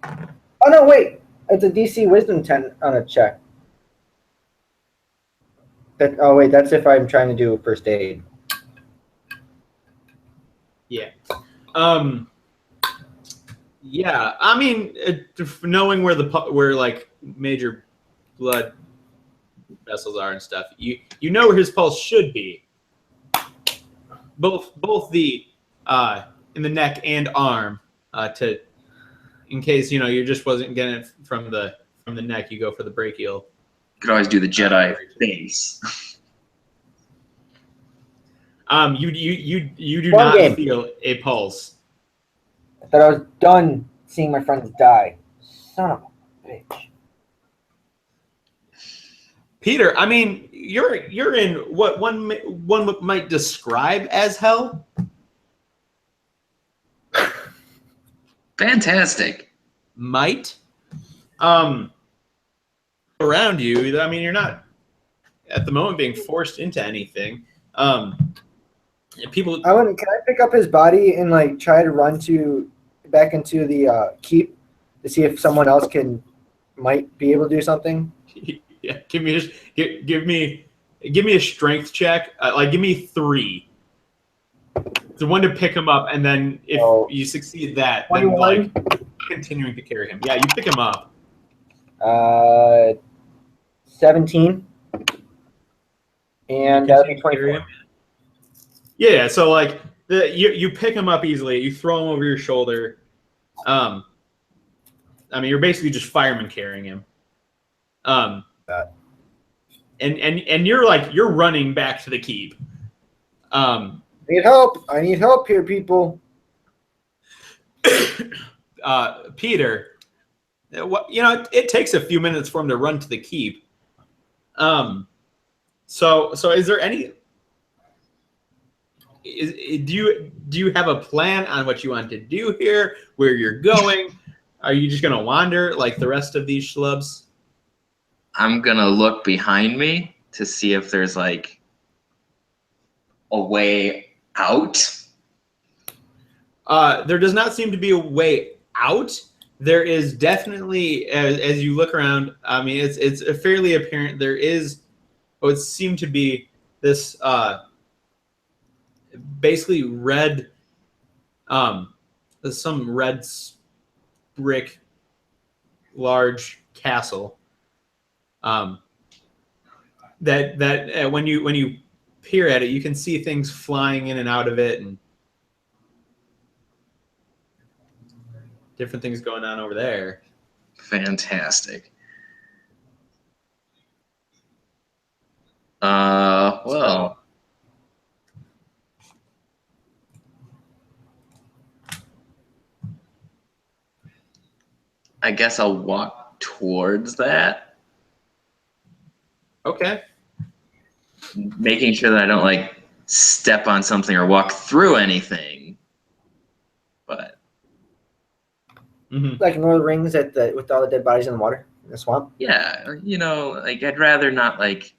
Oh no, wait! It's a DC Wisdom 10 on a check. Wait, that's if I'm trying to do first aid. Yeah. Yeah. I mean, knowing where like major blood vessels are and stuff, you know where his pulse should be. Both the in the neck and arm, in case you just wasn't getting it from the neck, you go for the brachial. You could always do the Jedi face. You do not feel a pulse. I thought I was done seeing my friends die. Son of a bitch. Peter, I mean, you're in what one might describe as hell. Fantastic. Might. Around you, I mean, you're not at the moment being forced into anything. People. Can I pick up his body and like try to run back into the keep to see if someone else might be able to do something? Yeah, give me a strength check. Give me 3. The one to pick him up, and then if you succeed that, 21? then like continuing to carry him. Yeah, you pick him up. 17. And that would be 24. Yeah, so like you pick him up easily. You throw him over your shoulder. I mean, you're basically just fireman carrying him. And you're running back to the keep. I need help. I need help here, people. Peter, it takes a few minutes for him to run to the keep. So is there any? Do you have a plan on what you want to do here? Where you're going? Are you just gonna wander like the rest of these schlubs? I'm gonna look behind me to see if there's like a way out. There does not seem to be a way out. There is definitely, as you look around, I mean, it's fairly apparent there is what seemed to be this basically red, some red brick large castle. That when you peer at it, you can see things flying in and out of it, and different things going on over there. Fantastic. Well, I guess I'll walk towards that. Okay. Making sure that I don't like step on something or walk through anything. But Like in Lord of the Rings with all the dead bodies in the water in the swamp. yeah, like I'd rather not like.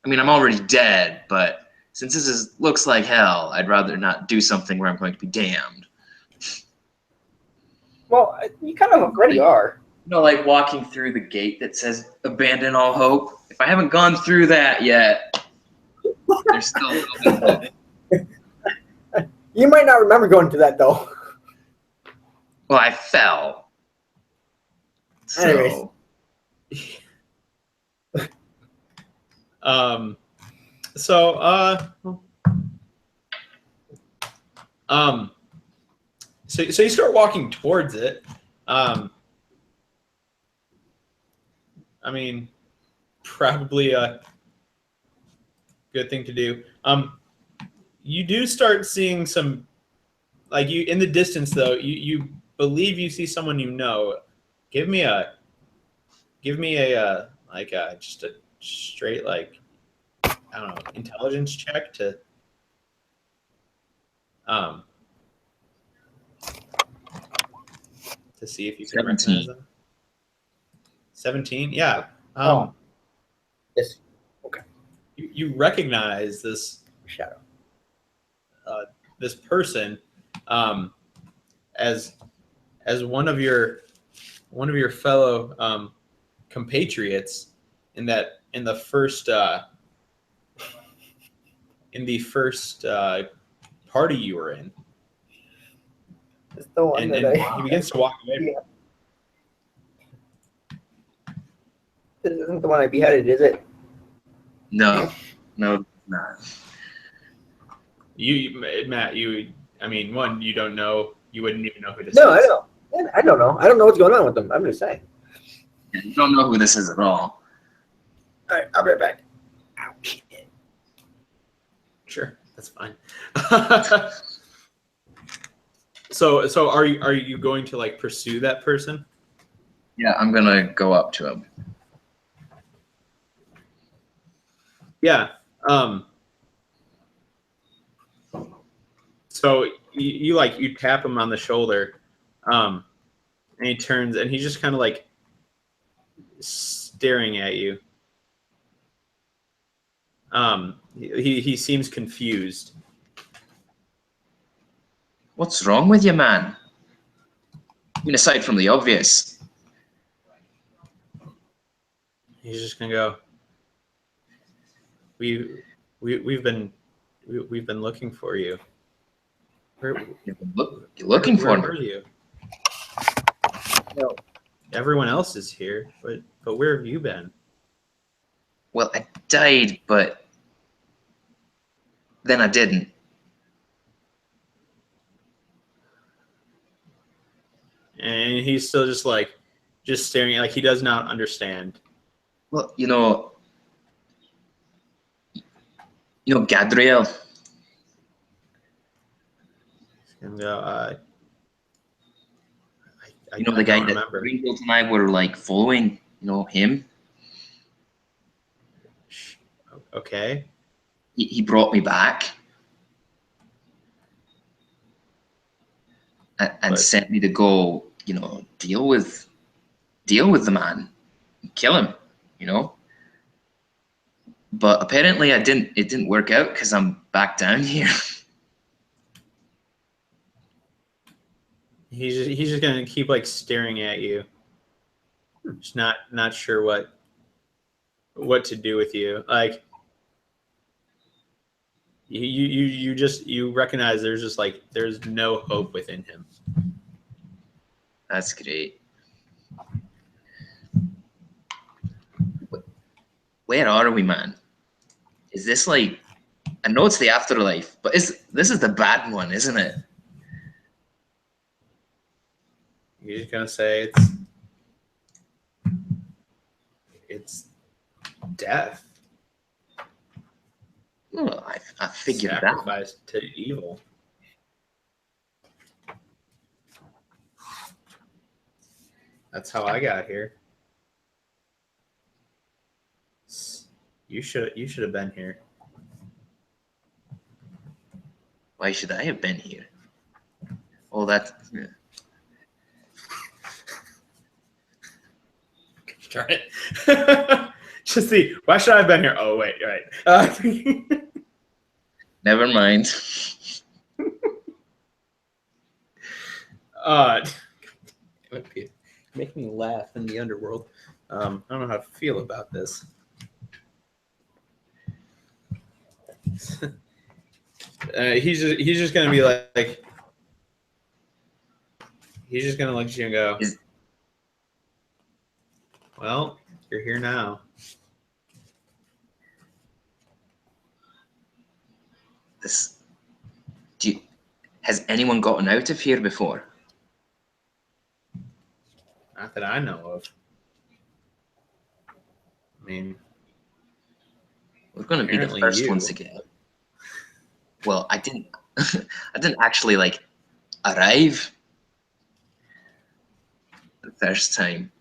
I mean, I'm already dead, but since this looks like hell, I'd rather not do something where I'm going to be damned. Well, you kind of already are. like walking through the gate that says "Abandon all hope." If I haven't gone through that yet, there's still a little bit of hope. You might not remember going to that though. Well, I fell. Anyways. So So you start walking towards it. I mean, probably a good thing to do. You do start seeing some, like you in the distance though. You believe you see someone you know. Give me a just a straight like I don't know intelligence check to see if you can 17. recognize them. 17, yeah. Yes. Okay. You recognize this Shadow. this person as one of your fellow compatriots in the first party you were in. It's the one And that he begins to walk away. This isn't the one I beheaded, is it? no, not. Matt, I mean, one, you don't know, you wouldn't even know who this No, I is. know. I don't know. I don't know what's going on with them. I'm just saying. You don't know who this is at all. All right, I'll be right back. Ouch. Sure, that's fine. So are you going to like pursue that person? Yeah, I'm gonna go up to him. Yeah. So you tap him on the shoulder, and he turns and he's just kind of like staring at you. He seems confused. What's wrong with you, man? I mean, aside from the obvious. He's just gonna go. We've been looking for you. You're looking for where are me. you? No. Everyone else is here, but where have you been? Well, I died, but then I didn't. And he's still just staring, like he does not understand. Well, you know, Gadriel. And go, You know, the guy don't that remember. Greenfield and I were like following. You know him. Okay. He brought me back and sent me to go. You know, deal with the man, kill him. You know. But apparently, it didn't work out because I'm back down here. He's just gonna keep like staring at you. Just not sure what to do with you. Like you recognize there's no hope within him. That's great. Where are we, man? Is this like? I know it's the afterlife, but this is the bad one, isn't it? You're just gonna say it's death. Well, I figured it out. Sacrificed to evil. That's how I got here. You should have been here. Why should I have been here? Oh, that's. Yeah. Try it. Just see. Why should I have been here? Oh wait, right. Never mind. make me laugh in the underworld. I don't know how to feel about this. He's just gonna be like he's just gonna look at you and go, Is- well, you're here now. This. Has anyone gotten out of here before? Not that I know of. I mean, We're going to be the apparently first you. ones to get out. Well, I didn't. I didn't actually like arrive the first time.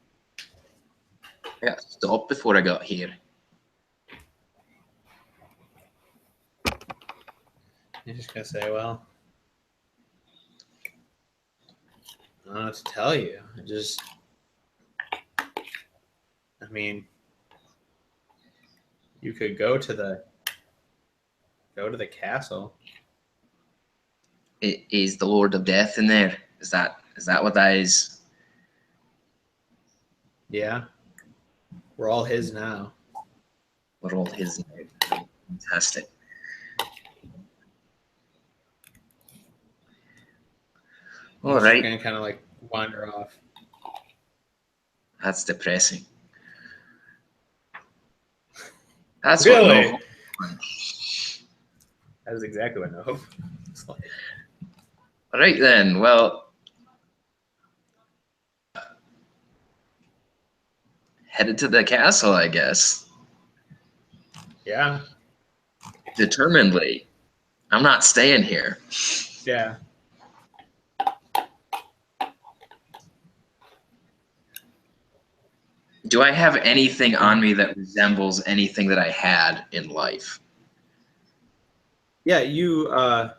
I got stopped before I got here. You're just gonna say, well, I don't know what to tell you. I mean, you could go to the castle. Is the Lord of Death in there? Is that what that is? Yeah, we're all his now. We're all his now. Fantastic. All He's right. gonna kind of like wander off. That's depressing. That's Really? what That is exactly what I know. All right then. Well, headed to the castle, I guess. Yeah, Determinedly. I'm not staying here. yeah. Do I have anything on me that resembles anything that I had in life? Yeah, you I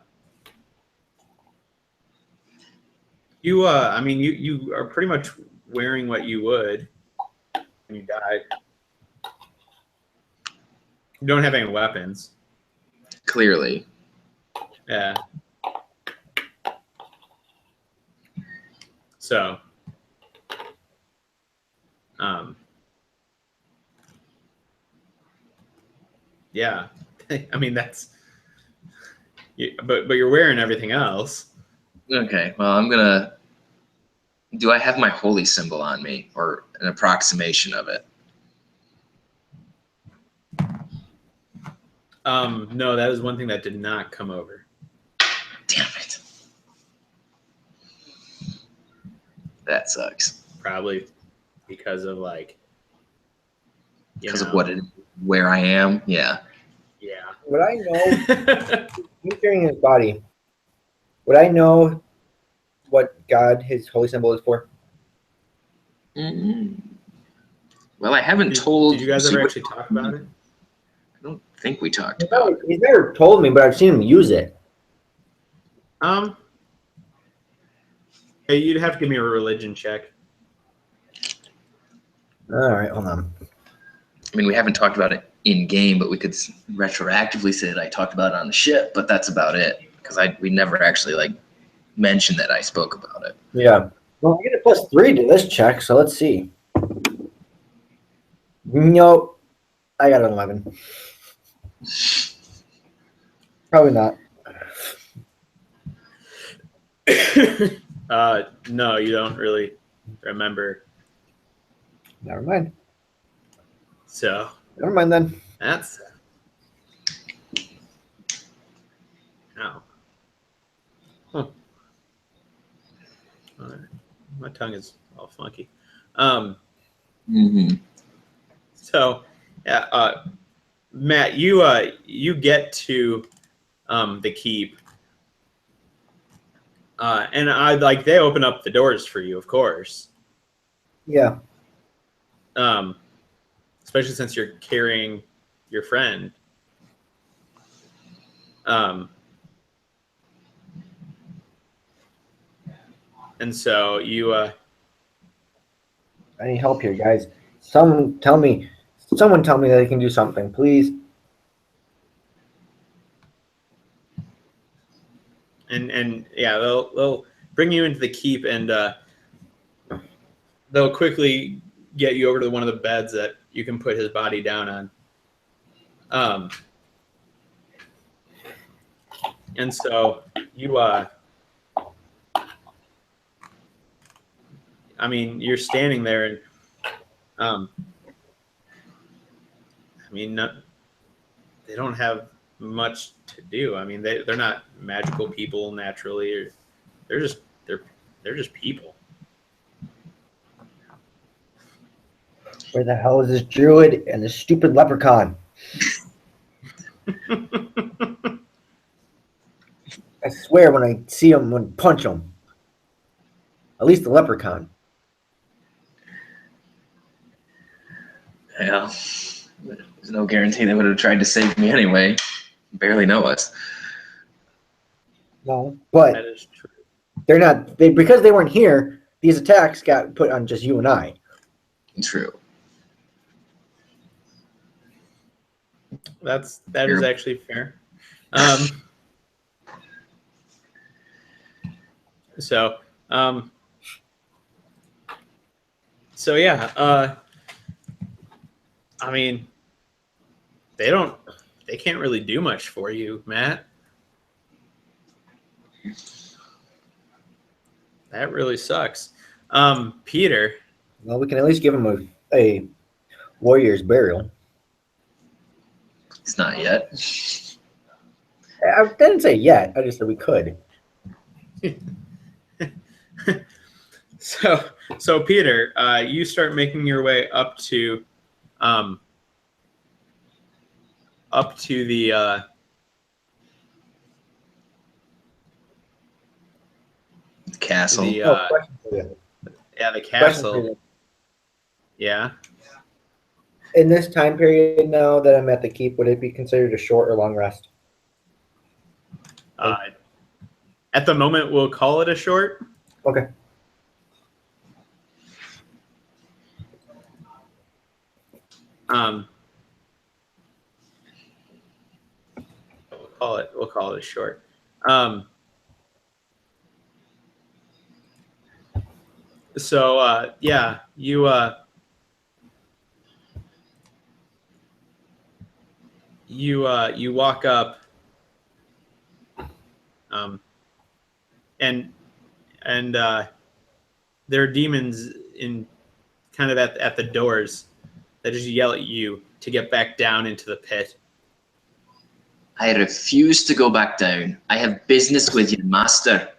mean you are pretty much wearing what you would when you died. You don't have any weapons. Clearly. Yeah. So yeah. I mean that's but you're wearing everything else. Okay, well, I'm gonna. Do I have my holy symbol on me, or an approximation of it? No, that is one thing that did not come over. Damn it. That sucks. Probably because of like Because of where I am? Yeah. Yeah. Would I know? He's carrying his body. Would I know what God his holy symbol is for? Mm. Well, I haven't told. Did you guys so ever actually talk about it? I don't think we talked about it. He's never told me, but I've seen him use it. Hey, you'd have to give me a religion check. All right, hold on. I mean, we haven't talked about it in game, but we could retroactively say that I talked about it on the ship. But that's about it, because we never actually like mentioned that I spoke about it. Yeah. Well, I get a +3 to this check, so let's see. Nope. I got an 11. Probably not. No, you don't really remember. Never mind. So Never mind then. that's no. Huh. All right. My tongue is all funky. Mm-hmm. So yeah, Matt, you get to the keep. And they open up the doors for you, of course. Yeah. Especially since you're carrying your friend. And so you I need help here, guys. Someone tell me that I can do something, please. and yeah, they'll bring you into the keep, and they'll quickly get you over to one of the beds that you can put his body down on. And so you, I mean, you're standing there, and I mean, they don't have much to do. I mean, they're not magical people naturally, or they're just people. Where the hell is this druid and this stupid leprechaun? I swear when I see him, I'm going to punch him. At least the leprechaun. Yeah. There's no guarantee they would have tried to save me anyway. Barely know us. No, but That is true. they're not. Because they weren't here, these attacks got put on just you and I. True. That is You're- actually fair. So yeah. I mean, they can't really do much for you, Matt. That really sucks. Peter. Well, we can at least give him a warrior's burial. It's not yet. I didn't say yet. I just said we could. So Peter, you start making your way up to the Castle. Question for you. the Question for castle. you. Yeah. In this time period now that I'm at the keep, would it be considered a short or long rest? At the moment, we'll call it a short. Okay. We'll call it a short. So yeah, you walk up, and there are demons in kind of at the doors that just yell at you to get back down into the pit. I refuse to go back down. I have business with your master.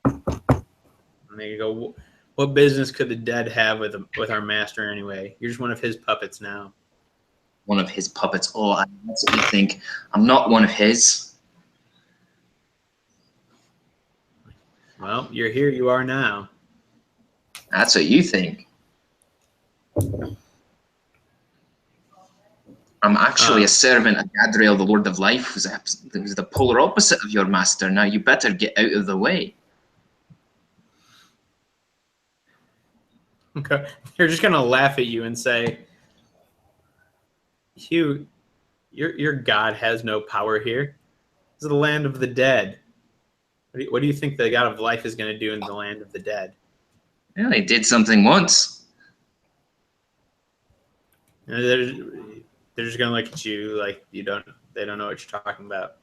And they go, "What business could the dead have with our master anyway? You're just one of his puppets now." One of his puppets. Oh, that's what you think. I'm not one of his. Well, you're here. You are now. That's what you think. I'm actually a servant of Gadriel, the Lord of Life, who's the polar opposite of your master. Now you better get out of the way. Okay. They're just gonna laugh at you and say, "Hugh, your god has no power here. This is the land of the dead. What do you think the god of life is going to do in the land of the dead?" Well, he did something once. And they're just gonna look at you like they don't know what you're talking about.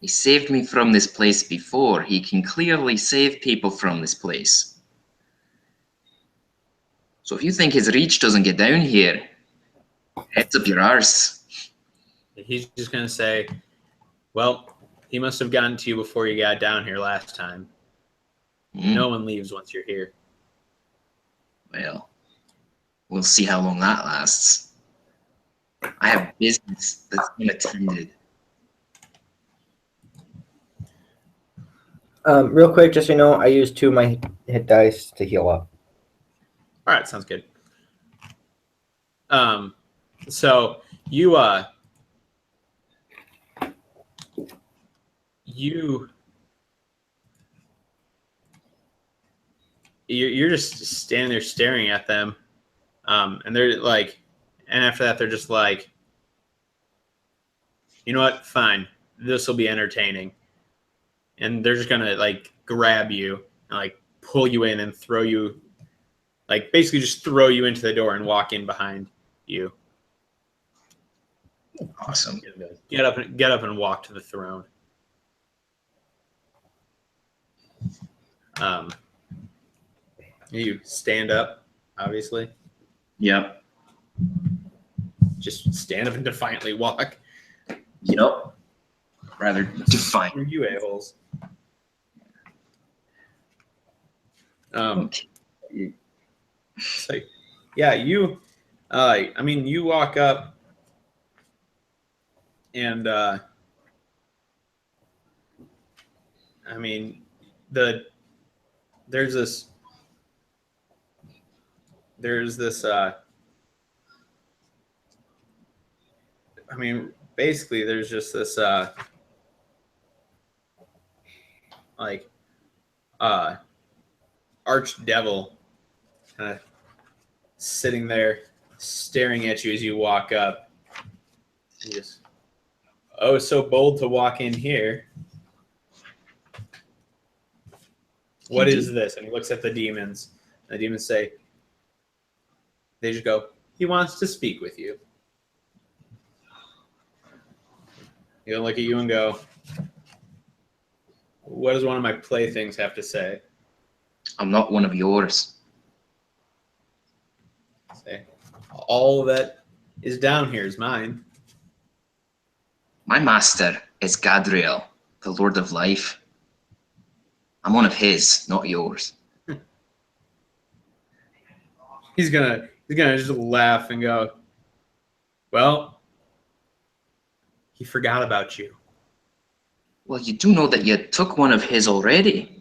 He saved me from this place before. He can clearly save people from this place. So if you think his reach doesn't get down here, heads up your arse. He's just gonna say, "Well, he must have gotten to you before you got down here last time. No one leaves once you're here." Well, we'll see how long that lasts. I have business that's unattended. Real quick, just so you know, I used 2 of my hit dice to heal up. All right, sounds good. So you're just standing there staring at them, and they're like, and after that they're just like, "You know what? Fine, this will be entertaining." And they're just gonna like grab you and like pull you in and throw you, like basically just throw you into the door and walk in behind you. Awesome. Get up and walk to the throne. You stand up, obviously. Yep. Just stand up and defiantly walk. Yep. Rather defiant. Screw you a-holes. Okay. So, yeah, you walk up and there's this basically there's just this archdevil kind of sitting there staring at you as you walk up. You just, oh, so bold to walk in here. What is this? And he looks at the demons. And the demons say, they just go, he wants to speak with you. He'll look at you and go, what does one of my playthings have to say? I'm not one of yours. Say, all that is down here is mine. My master is Gadriel, the Lord of Life. I'm one of his, not yours. He's gonna just laugh and go, well, he forgot about you. Well, you do know that you took one of his already.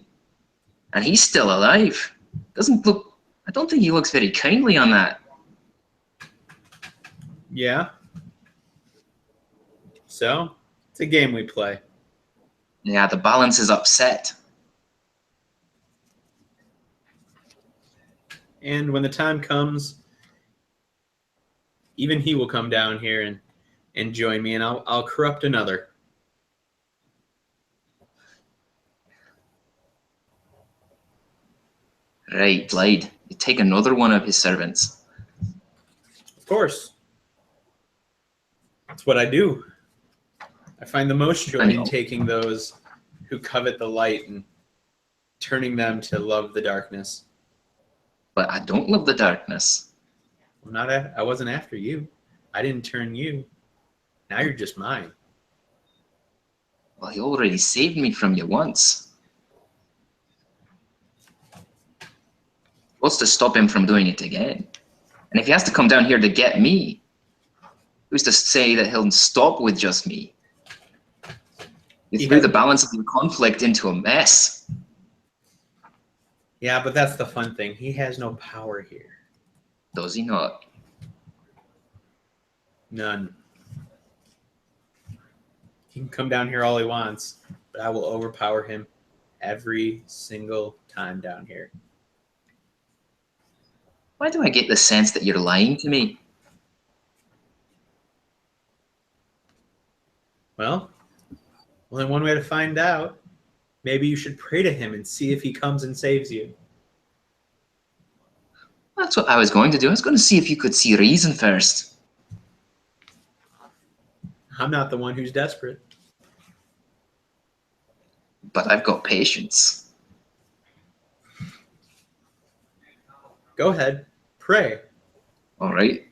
And he's still alive. I don't think he looks very kindly on that. Yeah. So, it's a game we play. Yeah, the balance is upset. And when the time comes, even he will come down here and join me, and I'll corrupt another. Right, Blade. You take another one of his servants. Of course. That's what I do. I find the most joy in taking those who covet the light and turning them to love the darkness. But I don't love the darkness. I wasn't after you. I didn't turn you. Now you're just mine. Well, he already saved me from you once. What's to stop him from doing it again? And if he has to come down here to get me, who's to say that he'll stop with just me? You threw the balance of the conflict into a mess. Yeah, but that's the fun thing. He has no power here. Does he not? None. He can come down here all he wants, but I will overpower him every single time down here. Why do I get the sense that you're lying to me? Well, only one way to find out. Maybe you should pray to him and see if he comes and saves you. That's what I was going to do. I was going to see if you could see reason first. I'm not the one who's desperate. But I've got patience. Go ahead. Pray. All right.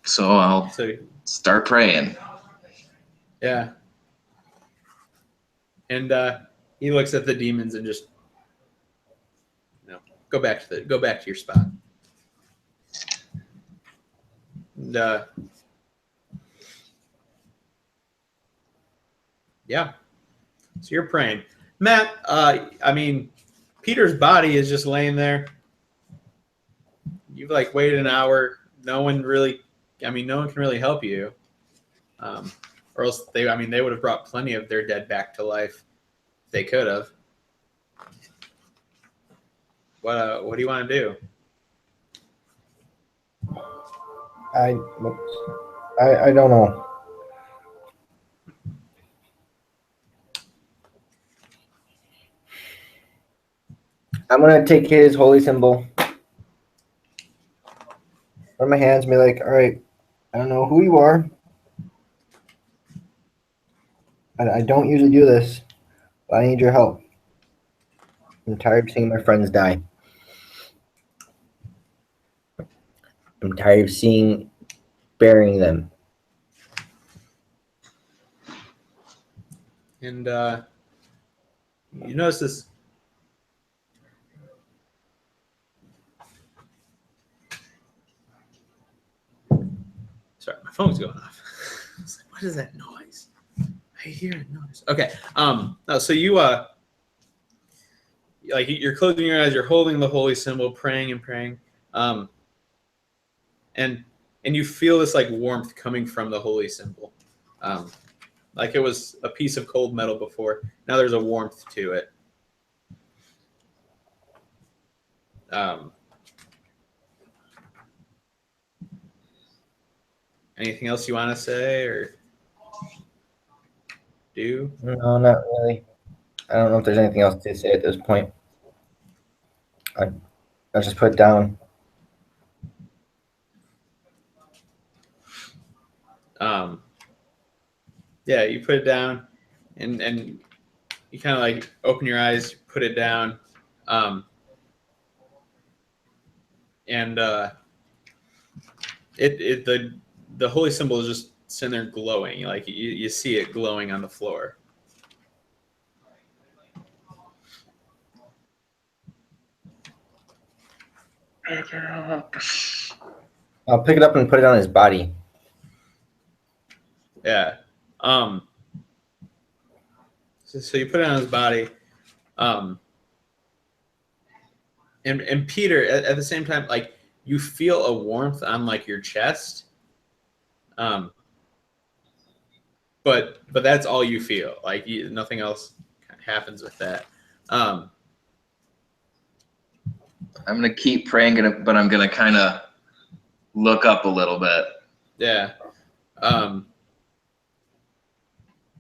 So I'll start praying. Yeah. And he looks at the demons and just go back to your spot. And yeah. So you're praying. Matt, Peter's body is just laying there. You've waited an hour. No one can really help you. Or else they would have brought plenty of their dead back to life if they could have. What do you want to do? I don't know. I'm gonna take his holy symbol from my hands and be like, all right, I don't know who you are. I don't usually do this, but I need your help. I'm tired of seeing my friends die. I'm tired of burying them. And you notice this. Sorry, my phone's going off. I was like, what is that noise? I hear a noise. Okay. No, so you like you're closing your eyes, you're holding the holy symbol, praying and praying. And you feel this like warmth coming from the holy symbol. Like it was a piece of cold metal before. Now there's a warmth to it. Anything else you want to say or do? No, not really. I don't know if there's anything else to say at this point. I'll just put it down. Yeah, you put it down, and you kind of like open your eyes, put it down, and the holy symbol is just sitting there glowing. Like you see it glowing on the floor. I'll pick it up and put it on his body. Yeah. So you put it on his body. And Peter, at the same time, like you feel a warmth on like your chest. But that's all you feel. Like nothing else happens with that. I'm gonna keep praying, but I'm gonna kind of look up a little bit. Yeah.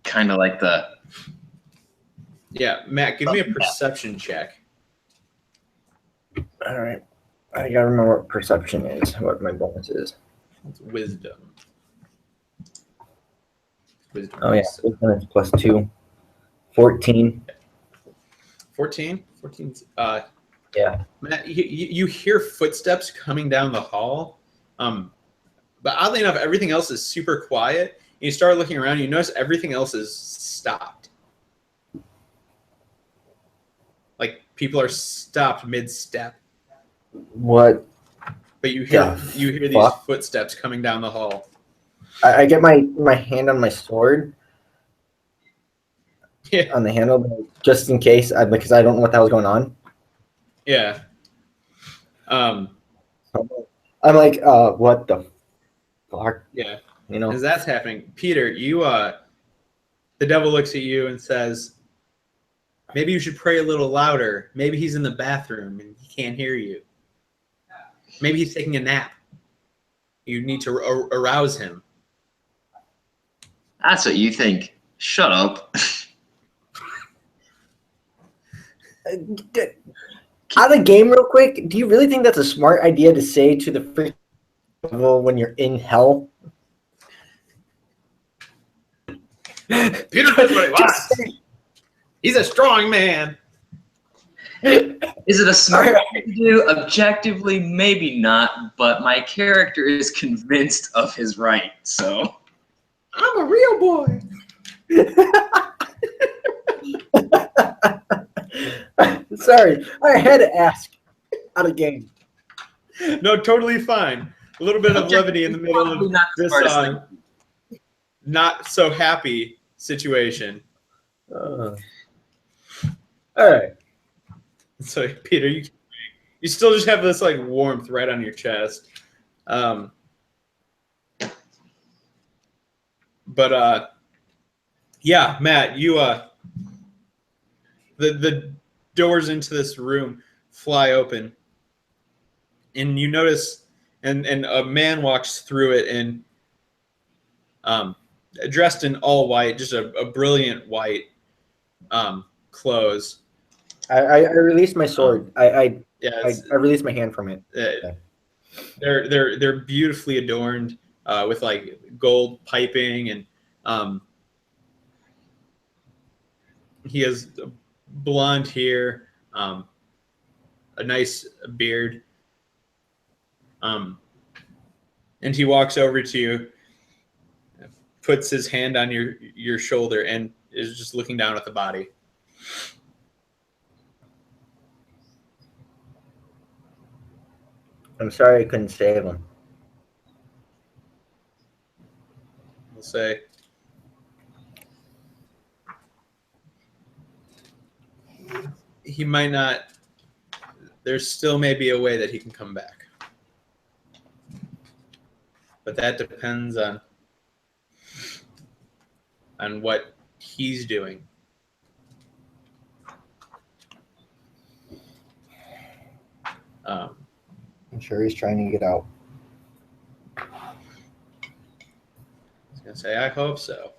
Kind of like the. Yeah, Matt, give me a perception check. All right. I gotta remember what perception is, what my bonus is. It's wisdom. Wisdom. Oh, yeah. Wisdom is +2. 14. 14? 14's, Yeah. Matt, you hear footsteps coming down the hall. But oddly enough, everything else is super quiet. You start looking around, you notice everything else is stopped. Like people are stopped mid-step. What? But you hear these fuck? footsteps coming down the hall. I get my hand on my sword. Yeah. On the handle, just in case, because I don't know what the hell's going on. Yeah. I'm like, what the fuck? Yeah. You know? As that's happening, Peter, the devil looks at you and says, maybe you should pray a little louder. Maybe he's in the bathroom and he can't hear you. Maybe he's taking a nap. You need to arouse him. That's what you think. Shut up. Out of the game real quick, do you really think that's a smart idea to say to the freaking devil when you're in hell? Peter knows what he wants. He's a strong man. Is it a smart thing to do? Objectively, maybe not, but my character is convinced of his right, so. I'm a real boy. Sorry, I had to ask. Out of game. No, totally fine. A little bit of levity in the middle of this not so happy situation. All right. So, Peter, you still just have this like warmth right on your chest. But yeah, Matt, you the doors into this room fly open, and you notice, and a man walks through it, and dressed in all white, just a brilliant white clothes, I released my sword. Yeah, I released my hand from it. they're beautifully adorned with like gold piping, and he has blonde hair, a nice beard, and he walks over to you, puts his hand on your shoulder, and is just looking down at the body. I'm sorry I couldn't save him. We'll say, he might not. There still may be a way that he can come back, but that depends on what he's doing. I'm sure he's trying to get out. I was gonna say, I hope so.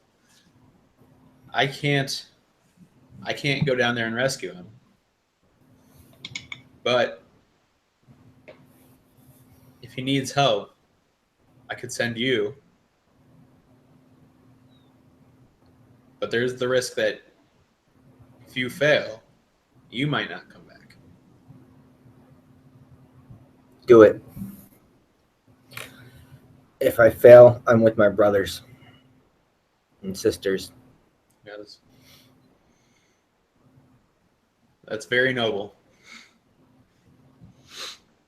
I can't go down there and rescue him, but if he needs help, I could send you. But there's the risk that if you fail, you might not come back. Do it. If I fail, I'm with my brothers and sisters. Yeah, that's very noble.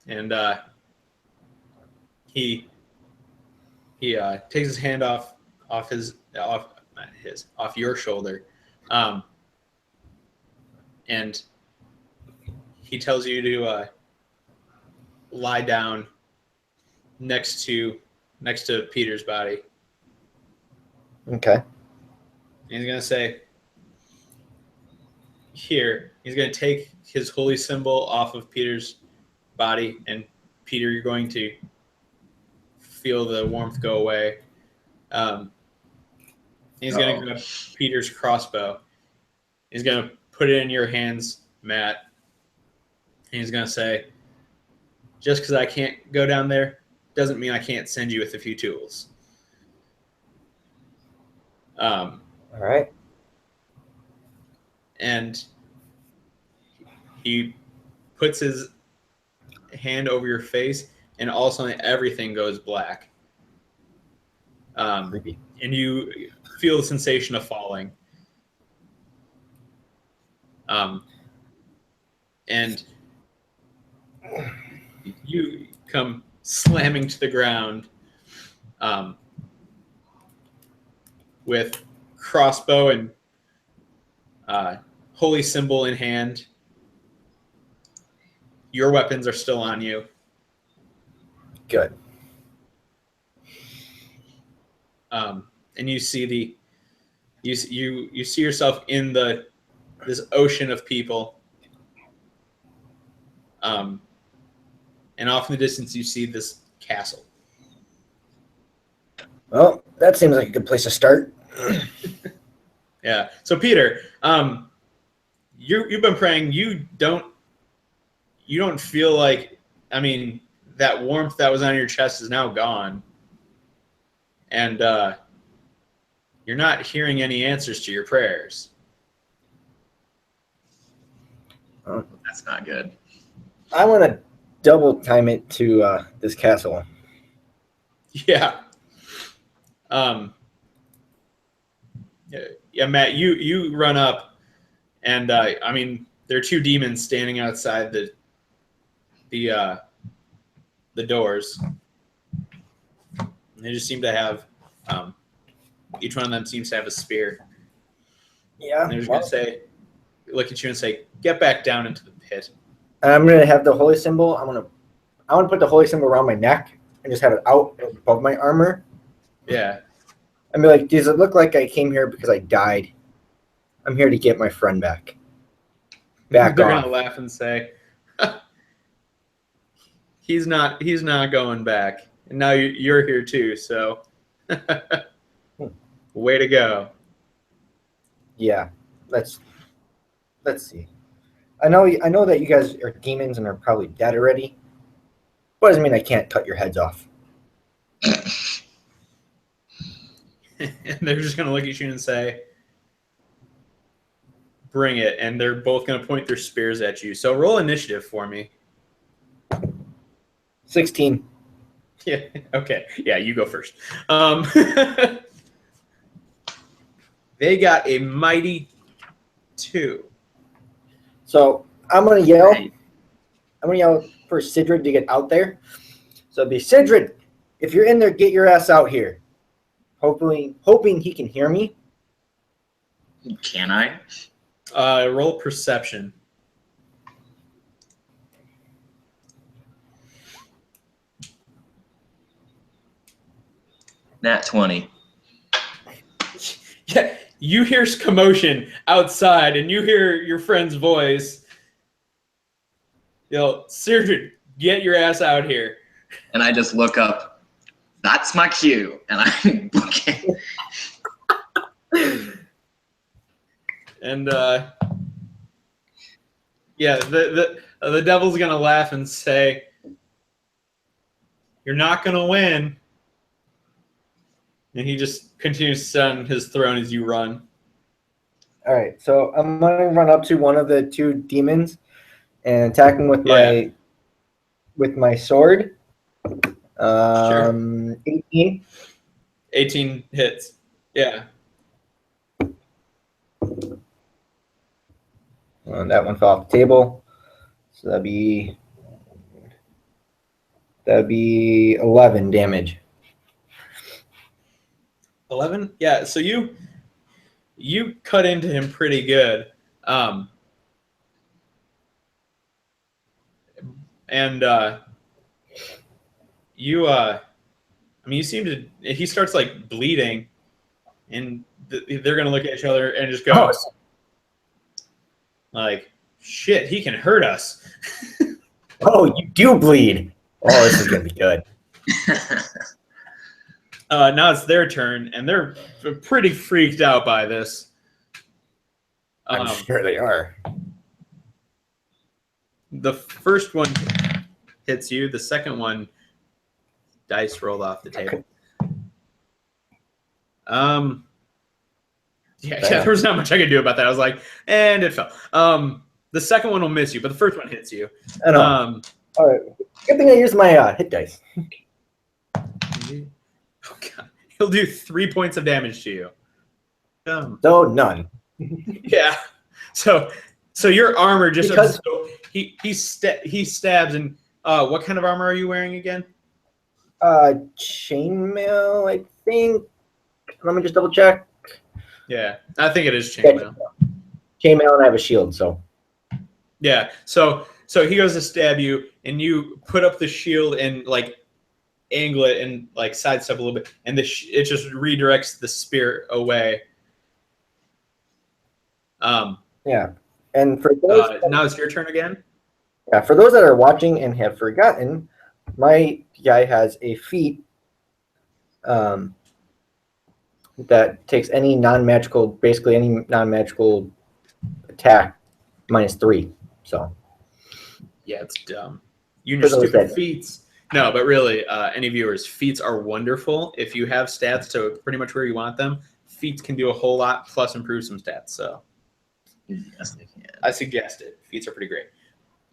And he takes his hand off your shoulder, and he tells you to lie down next to Peter's body. Okay. And he's gonna say, here, he's gonna take his holy symbol off of Peter's body, and Peter, you're going to feel the warmth go away. He's going to grab Peter's crossbow. He's going to put it in your hands, Matt. And he's going to say, just because I can't go down there doesn't mean I can't send you with a few tools. All right. And he puts his hand over your face, and all of a sudden everything goes black. Creepy. And you feel the sensation of falling. And you come slamming to the ground with crossbow and holy symbol in hand. Your weapons are still on you. Good. And you see you see yourself in this ocean of people. And off in the distance, you see this castle. Well, that seems like a good place to start. Yeah. So Peter, you've been praying. You don't feel like, I mean, that warmth that was on your chest is now gone, and you're not hearing any answers to your prayers. That's not good. I want to double time it to this castle. Yeah. Yeah, Matt, you run up, and I mean, there are two demons standing outside the doors. They just seem to have each one of them seems to have a spear. Yeah. And they're just gonna say, look at you and say, "Get back down into the pit." I'm gonna have the holy symbol. I want to put the holy symbol around my neck and just have it out above my armor. Yeah. And be like, does it look like I came here because I died? I'm here to get my friend back. Back They're off. gonna laugh and say, "He's not going back." And now you're here too. So, way to go. Yeah. Let's see. I know that you guys are demons and are probably dead already. But doesn't mean I can't cut your heads off. And they're just gonna look at you and say, "Bring it!" And they're both gonna point their spears at you. So roll initiative for me. 16. Yeah. Okay. Yeah, you go first. They got a mighty 2. So I'm gonna yell. I'm gonna yell for Sidrid to get out there. So it'd be Sidrid, if you're in there, get your ass out here. Hoping he can hear me. Can I? Roll perception. Nat 20. Yeah, you hear commotion outside, and you hear your friend's voice. Sirjid, get your ass out here. And I just look up. That's my cue. And I'm looking. And yeah, the devil's gonna laugh and say, "You're not gonna win." And he just continues to sit on his throne as you run. All right, so I'm gonna run up to one of the 2 demons and attack him with my sword. Sure. 18. 18 hits. Yeah. That one fell off the table. So that'd be 11 damage. 11? Yeah, so you cut into him pretty good. You seem to, he starts like bleeding, and they're going to look at each other and just go, like, shit, he can hurt us. Oh, you do bleed. Oh, this is going to be good. Now it's their turn, and they're pretty freaked out by this. I'm sure they are. The first one hits you. The second one, dice rolled off the table. Yeah, there was not much I could do about that. I was like, and it fell. The second one will miss you, but the first one hits you. I know. All right. Good thing I used my hit dice. Oh God, he'll do 3 points of damage to you. No, none. Yeah. So your armor just he stabs, and what kind of armor are you wearing again? Chainmail, I think. Let me just double check. Yeah, I think it is chainmail. Chainmail, and I have a shield, so. Yeah. So he goes to stab you, and you put up the shield and like angle it and like sidestep a little bit, and it just redirects the spear away. Yeah, and for those now it's your turn again. Yeah, for those that are watching and have forgotten, my guy has a feat that takes any non-magical attack -3. So yeah, it's dumb. You and your stupid feats. No, but really, any viewers, feats are wonderful. If you have stats to pretty much where you want them, feats can do a whole lot plus improve some stats. So yes, they can. I suggest it. Feats are pretty great.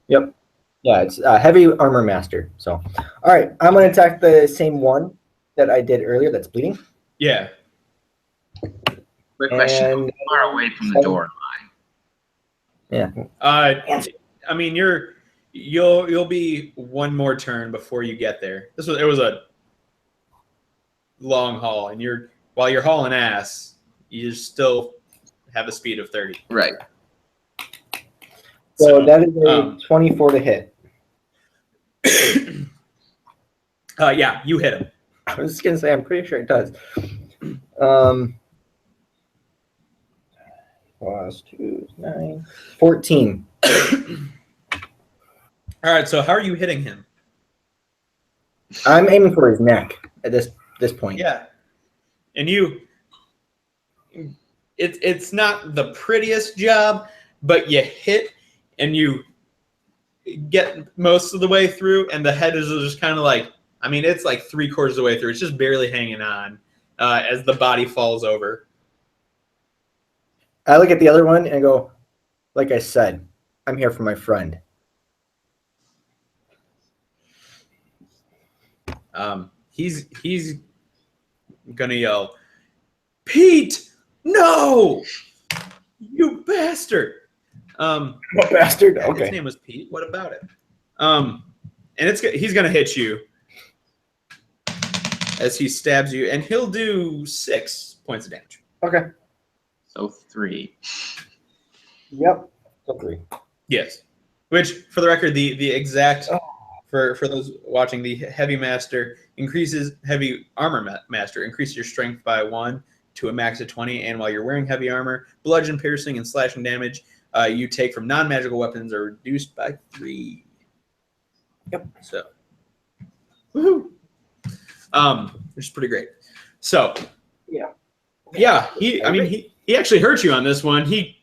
Yep. Yeah, it's heavy armor master. So, all right, I'm going to attack the same one that I did earlier that's bleeding. Yeah. Quick question: how far away from the door am I? Yeah. I mean, you'll be one more turn before you get there. It was a long haul, and while you're hauling ass, you still have a speed of 30. Right. So that is a 24 to hit. Yeah, you hit him. I was just gonna say, I'm pretty sure it does. Plus 2 is 9. 14. All right, so how are you hitting him? I'm aiming for his neck at this point. Yeah, and it's not the prettiest job, but you hit, and you get most of the way through, and the head is just kind of like, I mean, it's like 3/4 of the way through. It's just barely hanging on as the body falls over. I look at the other one and go, like I said, I'm here for my friend. He's gonna yell, Pete, no, you bastard. What bastard? His Okay. name was Pete. What about it? And he's gonna hit you as he stabs you, and he'll do 6 points of damage. Okay. So 3. Yep. So 3. Yes. Which, for the record, the exact for those watching, the heavy master increases heavy armor master increases your strength by 1 to a max of 20, and while you're wearing heavy armor, bludgeon, piercing, and slashing damage you take from non-magical weapons are reduced by 3. Yep. So, woohoo! Which is pretty great. So, Yeah. He actually hurt you on this one. He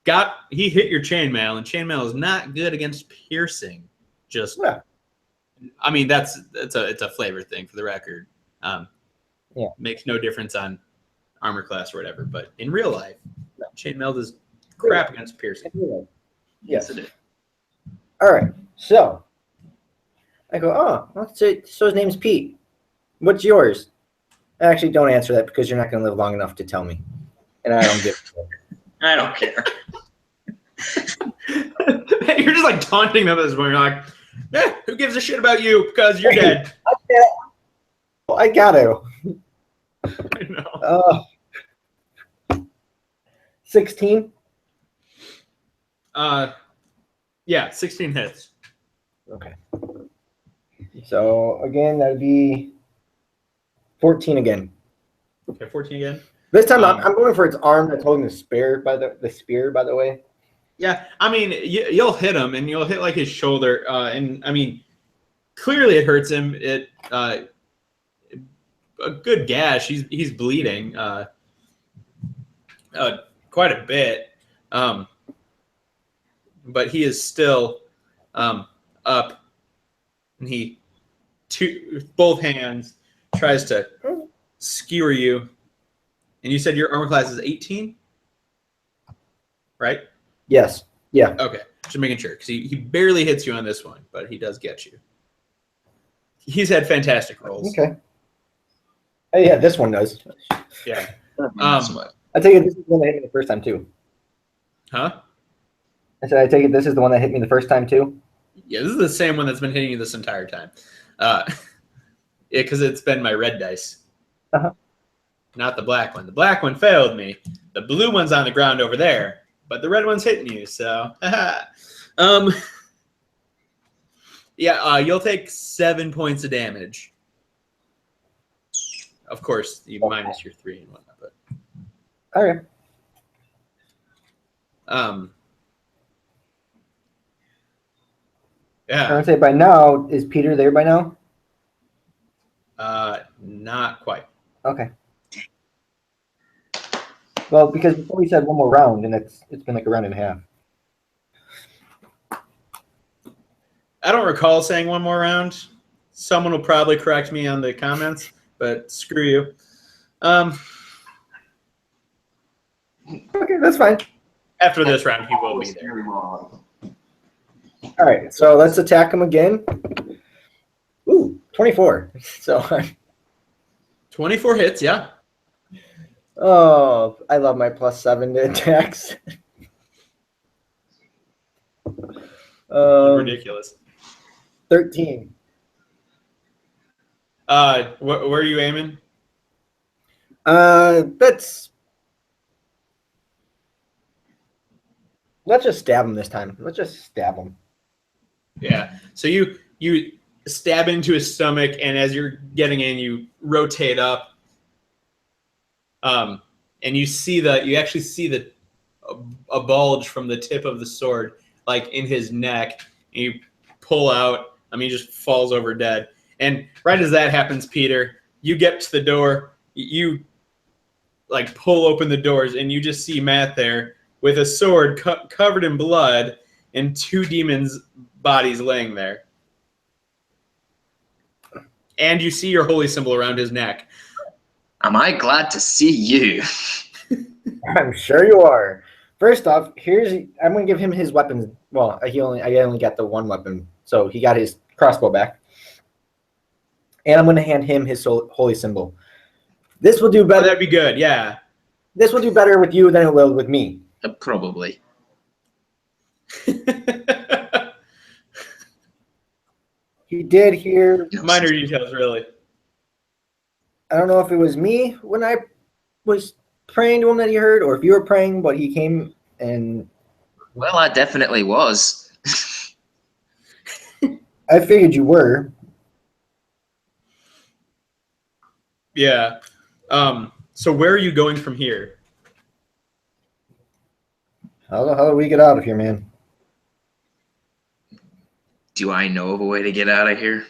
hit your chainmail, and chainmail is not good against piercing. Just, yeah. I mean, it's a flavor thing for the record. Makes no difference on armor class or whatever. But in real life, chainmail does crap against piercing. Yes, it is. All right. So I go, let's say, so his name's Pete. What's yours? Actually, don't answer that because you're not going to live long enough to tell me. And I don't give a I don't care. You're just like taunting them at this point. You're like, who gives a shit about you because you're dead. I got to. I know. 16? Yeah, 16 hits. Okay. So, again, that would be 14 again. Okay, 14 again. This time I'm going for its arm that's holding the spear, by the way. Yeah, I mean, you'll hit him, and you'll hit like his shoulder, and I mean, clearly it hurts him. It a good gash. He's bleeding quite a bit, but he is still up, and he both hands tries to skewer you. And you said your armor class is 18, right? Yes. Yeah. Okay, just making sure because he barely hits you on this one, but he does get you. He's had fantastic rolls. Okay. Oh, yeah, this one does. Yeah. I take it this is the one that hit me the first time too. Huh? I said I take it this is the one that hit me the first time too. Yeah, this is the same one that's been hitting you this entire time. Because it's been my red dice. Uh-huh. Not the black one. The black one failed me. The blue one's on the ground over there, but the red one's hitting you. So, you'll take 7 points of damage. Of course, you minus your 3 and whatnot. But okay. Yeah. I would say by now is Peter there by now? Not quite. Okay. Well, because before we said one more round, and it's been like a round and a half. I don't recall saying one more round. Someone will probably correct me on the comments, but screw you. Okay, that's fine. After this round, he will be there. All right, so let's attack him again. Ooh, 24. So 24 hits, yeah. Oh, I love my +7 to attacks. Ridiculous. 13. Where are you aiming? Let's just stab him this time. Let's just stab him. Yeah. So you stab into his stomach, and as you're getting in, you rotate up. And you actually see a bulge from the tip of the sword, like in his neck. And you pull out. He just falls over dead. And right as that happens, Peter, you get to the door. You pull open the doors, and you just see Matt there with a sword covered in blood, and 2 demons' bodies laying there. And you see your holy symbol around his neck. Am I glad to see you? I'm sure you are. First off, I'm gonna give him his weapons. Well, I only got the one weapon, so he got his crossbow back. And I'm gonna hand him his holy symbol. This will do Oh, better. that'd be good, yeah. This will do better with you than it will with me. Probably. He did hear. Minor details, really. I don't know if it was me when I was praying to him that he heard, or if you were praying, but he came and. Well, I definitely was. I figured you were. Yeah. So where are you going from here? How do we get out of here, man? Do I know of a way to get out of here?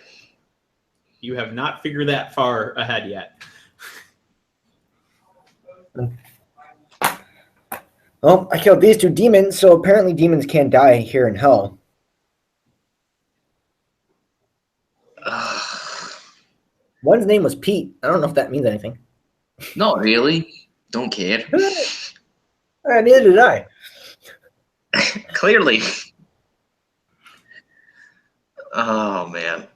You have not figured that far ahead yet. Well, I killed these 2 demons, so apparently demons can't die here in hell. One's name was Pete. I don't know if that means anything. Not really. Don't care. Neither did I. Clearly. Oh, man.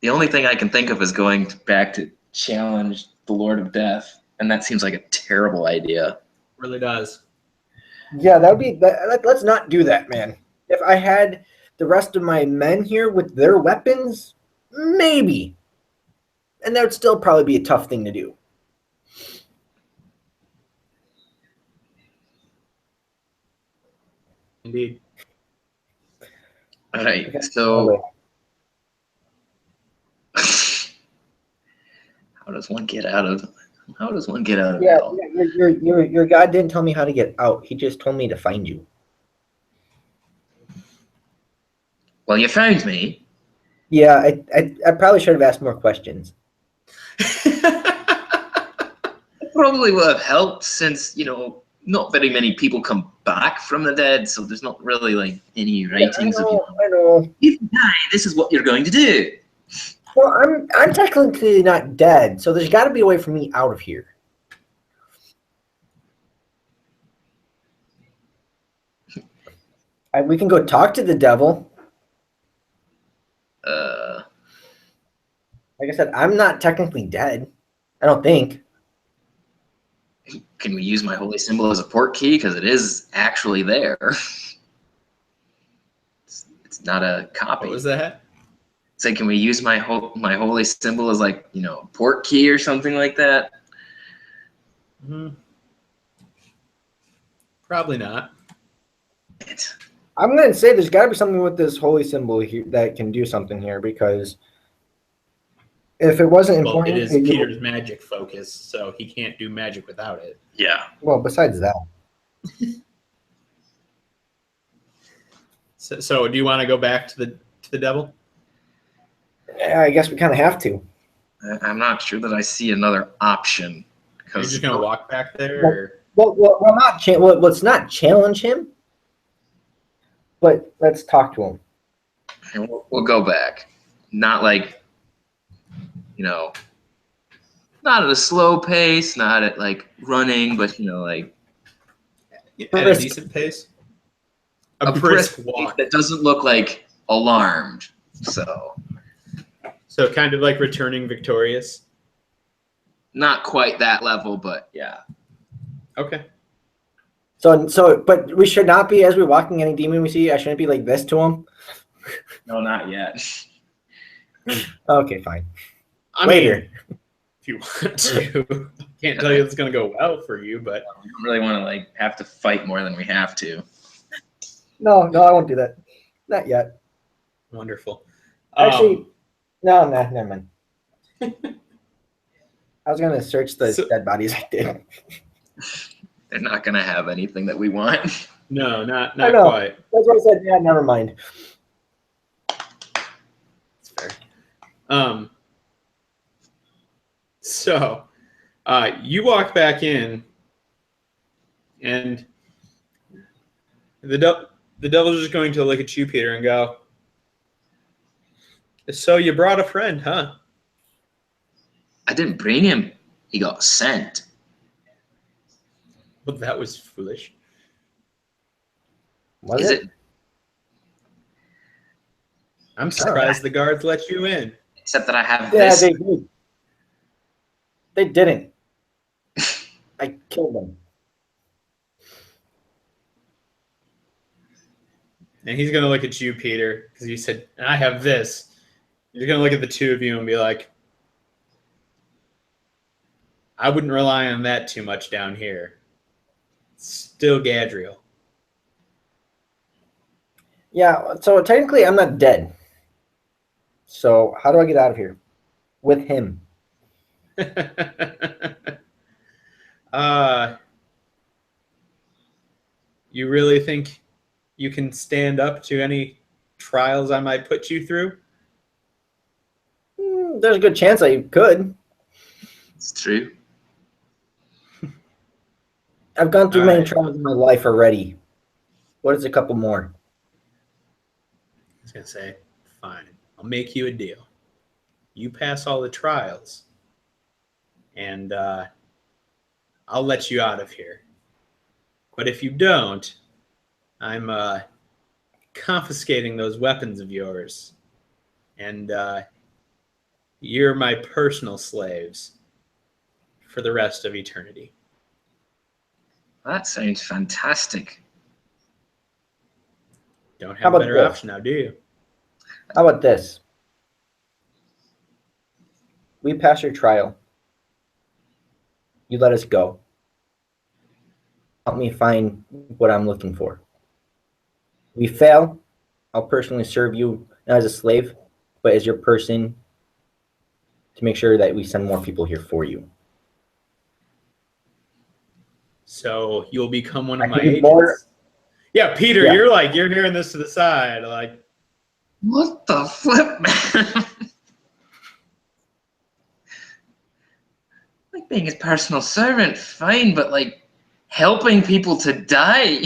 The only thing I can think of is going back to challenge the Lord of Death, and that seems like a terrible idea. Really does. Yeah, that would be. Let's not do that, man. If I had the rest of my men here with their weapons, maybe. And that would still probably be a tough thing to do. Indeed. All right, Okay. so how does one get out of Yeah, hell? your God didn't tell me how to get out. He just told me to find you. Well, you found me. Yeah, I probably should have asked more questions. It probably would have helped since, not very many people come back from the dead, so there's not really like any writings of I know. if you die, this is what you're going to do. Well, I'm technically not dead, so there's got to be a way for me out of here. We can go talk to the devil. Like I said, I'm not technically dead. I don't think. Can we use my holy symbol as a port key? Because it is actually there. It's not a copy. What was that? It's like, can we use my holy symbol as like, a port key or something like that? Probably not. I'm going to say there's got to be something with this holy symbol here that can do something here, because if it wasn't important, it is Peter's magic focus, so he can't do magic without it. Yeah. Well, besides that. So do you want to go back to the devil? Yeah, I guess we kind of have to. I'm not sure that I see another option. You're just gonna walk back there, or? Let's not challenge him, but let's talk to him. And we'll go back. Not like, not at a slow pace, not at like running, but like at a decent pace. A brisk walk that doesn't look like alarmed. So kind of like returning victorious. Not quite that level, but yeah. Okay. But we should not be, as we're walking any demon we see, I shouldn't be like this to him. No, not yet. Okay, fine. Later. If you want to. Can't tell you it's going to go well for you, but. We don't really want to like have to fight more than we have to. No, I won't do that. Not yet. Wonderful. Actually, no, never mind. I was going to search the dead bodies. I did. They're not going to have anything that we want. No, not quite. That's what I said. Yeah, never mind. That's fair. So, you walk back in, and the the devil's just going to look at you, Peter, and go, "So you brought a friend, huh?" I didn't bring him. He got sent. Well, that was foolish. Was Is it? it? I'm surprised the guards let you in. Except that I have Yeah, this. they did. They didn't. I killed them. And he's going to look at you, Peter, because you said, "I have this." He's going to look at the two of you and be like, "I wouldn't rely on that too much down here. It's still Gadriel." Yeah, so technically I'm not dead. So how do I get out of here? With him. You really think you can stand up to any trials I might put you through? There's a good chance I could. It's true. I've gone through All many right. trials in my life already. What is a couple more? I was going to say, fine, I'll make you a deal. You pass all the trials, and I'll let you out of here. But if you don't, I'm confiscating those weapons of yours, and you're my personal slaves for the rest of eternity. That sounds fantastic. Don't How have a about better this? option now, do you? How about this? We pass your trial. You let us go. Help me find what I'm looking for. We fail. I'll personally serve you not as a slave, but as your person to make sure that we send more people here for you. So you'll become one of I my can do agents. more. Yeah, Peter, Yeah. you're hearing this to the side, like, What the flip, man? Like being his personal servant, fine, but like helping people to die.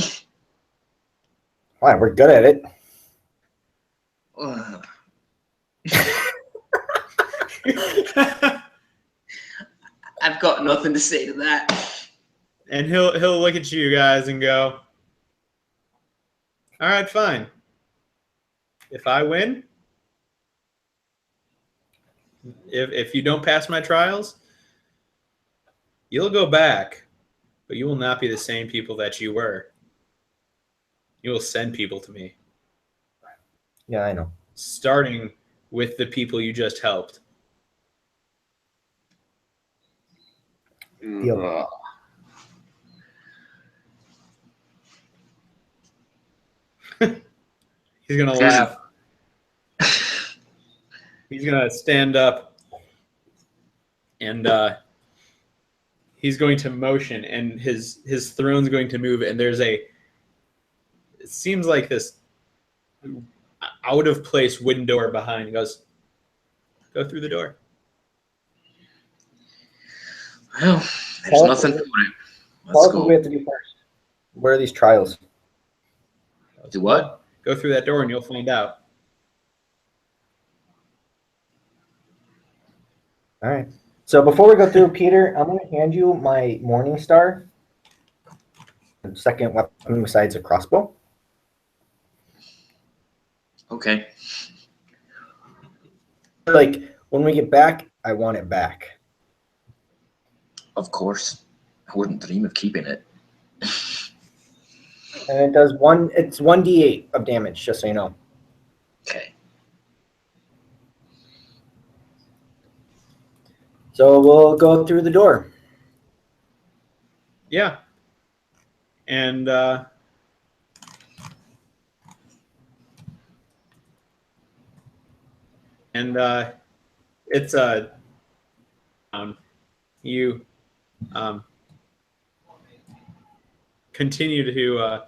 All right, we're good at it. Ugh. I've got nothing to say to that. and he'll look at you guys and go, "All right, fine. If I win, if you don't pass my trials, you'll go back, but you will not be the same people that you were. You will send people to me, Yeah, I know. starting with the people you just helped." Deal. He's gonna laugh. He's gonna stand up, and he's going to motion, and his throne's going to move, and there's a. It seems like this out of place wooden door behind. He goes, "Go through the door." Well, there's Tell us nothing what- for it. Tell Let's us what we go. have to do first. Where are these trials? Do what? Go through that door, and you'll find out. All right. So before we go through, Peter, I'm going to hand you my Morning Star, the second weapon besides a crossbow. Okay. Like, when we get back, I want it back. Of course. I wouldn't dream of keeping it. And it does it's 1d8 of damage, just so you know. Okay. So we'll go through the door. Yeah. And it's you continue to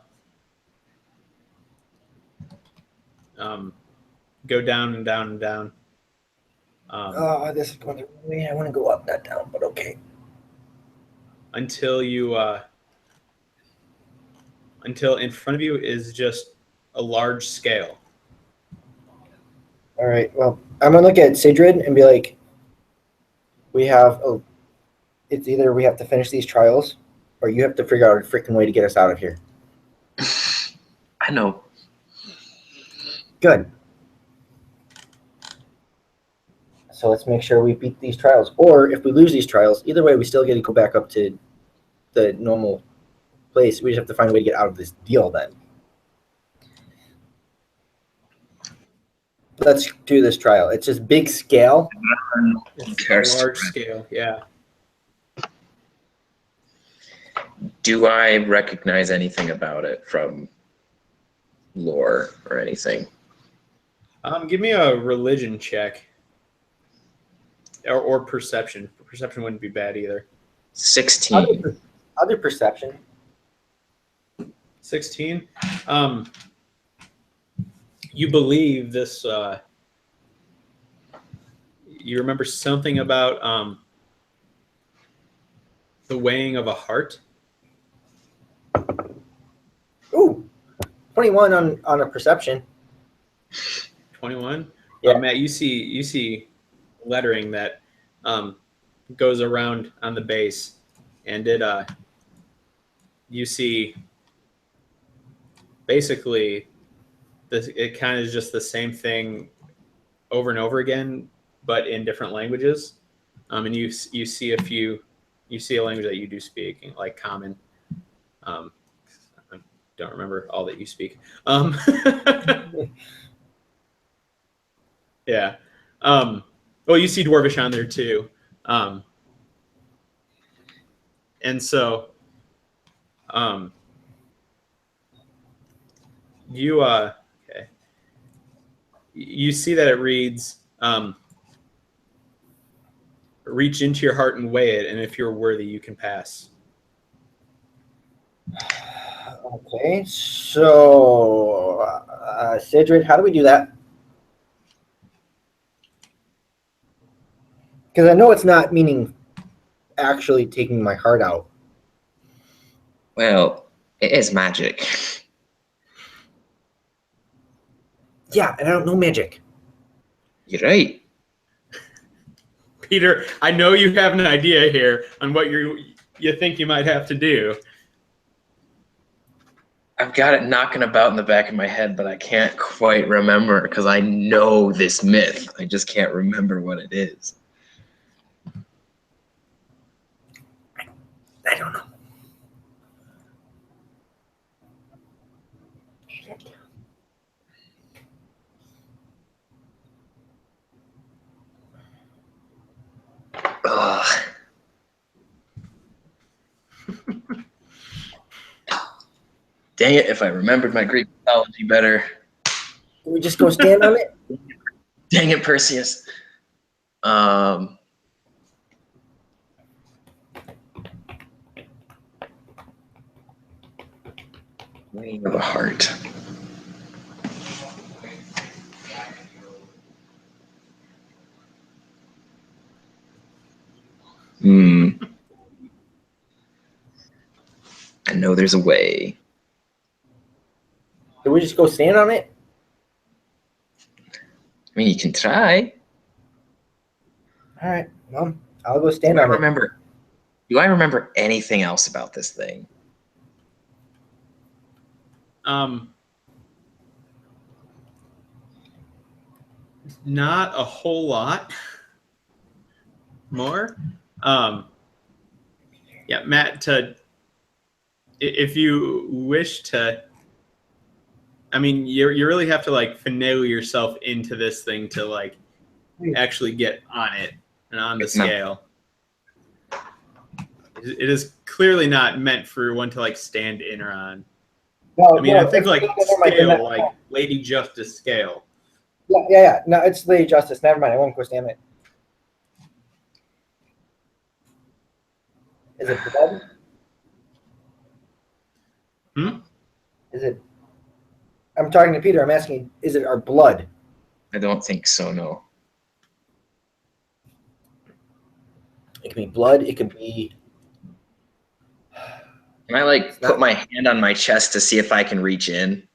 go down and down and down. This is going the wrong way. I want to go up, not down, but okay. Until you until in front of you is just a large scale. All right. Well, I'm gonna look at Sidrid and be like, it's either we have to finish these trials, or you have to figure out a freaking way to get us out of here. I know. Good. So let's make sure we beat these trials. Or if we lose these trials, either way, we still get to go back up to the normal place. We just have to find a way to get out of this deal then. Let's do this trial. It's just big scale. It's a large scale, yeah. Do I recognize anything about it from lore or anything? Give me a religion check. Or perception. Perception wouldn't be bad either. 16. I'll do perception. 16. You believe this. You remember something about the weighing of a heart? Ooh, 21 on a perception. 21. Yeah. Matt, you see lettering that goes around on the base, and you see basically this. It kind of is just the same thing over and over again, but in different languages. And you see a few. You see a language that you do speak, like Common. I don't remember all that you speak. Yeah. Well, you see Dwarvish on there too. And so you okay. You see that it reads reach into your heart and weigh it, and if you're worthy, you can pass. Okay, so Sidrid, how do we do that? Because I know it's not meaning actually taking my heart out. Well, it is magic. Yeah, and I don't know magic. You're right. Peter, I know you have an idea here on what you think you might have to do. I've got it knocking about in the back of my head, but I can't quite remember because I know this myth. I just can't remember what it is. I don't know. Ugh. Dang it, if I remembered my Greek mythology better. Can we just go stand on it? Dang it, Perseus. Weighing of a heart. I know there's a way. Can we just go stand on it? I mean, you can try. All right, well, I'll go stand on it. Do I remember anything else about this thing? Not a whole lot more. Yeah, Matt, if you wish to, I mean, you really have to like finagle yourself into this thing to like actually get on it and on the scale. It is clearly not meant for one to like stand in or on. No, I mean, I think like scale, like Lady Justice scale. Yeah. No, it's Lady Justice. Never mind. I won't go stand it. Is it blood? Is it? I'm talking to Peter. I'm asking, is it our blood? I don't think so, no. It could be blood. It could be. Can I like put my hand on my chest to see if I can reach in?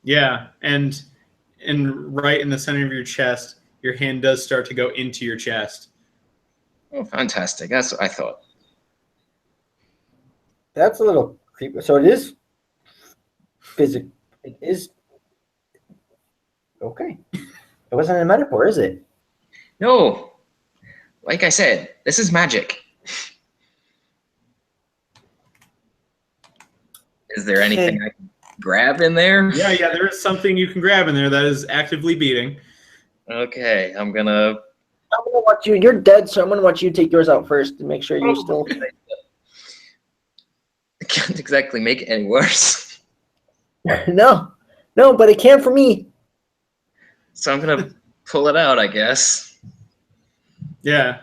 Yeah, and right in the center of your chest, your hand does start to go into your chest. Oh, fantastic. That's what I thought. That's a little creepy. So it is physical. It is okay. It wasn't a metaphor, is it? No, like I said, this is magic. Is there anything I can grab in there? Yeah, there is something you can grab in there that is actively beating. Okay, I'm gonna watch you. You're dead, so I'm gonna watch you take yours out first to make sure you're still. I can't exactly make it any worse. No, but it can for me. So I'm gonna pull it out, I guess. Yeah.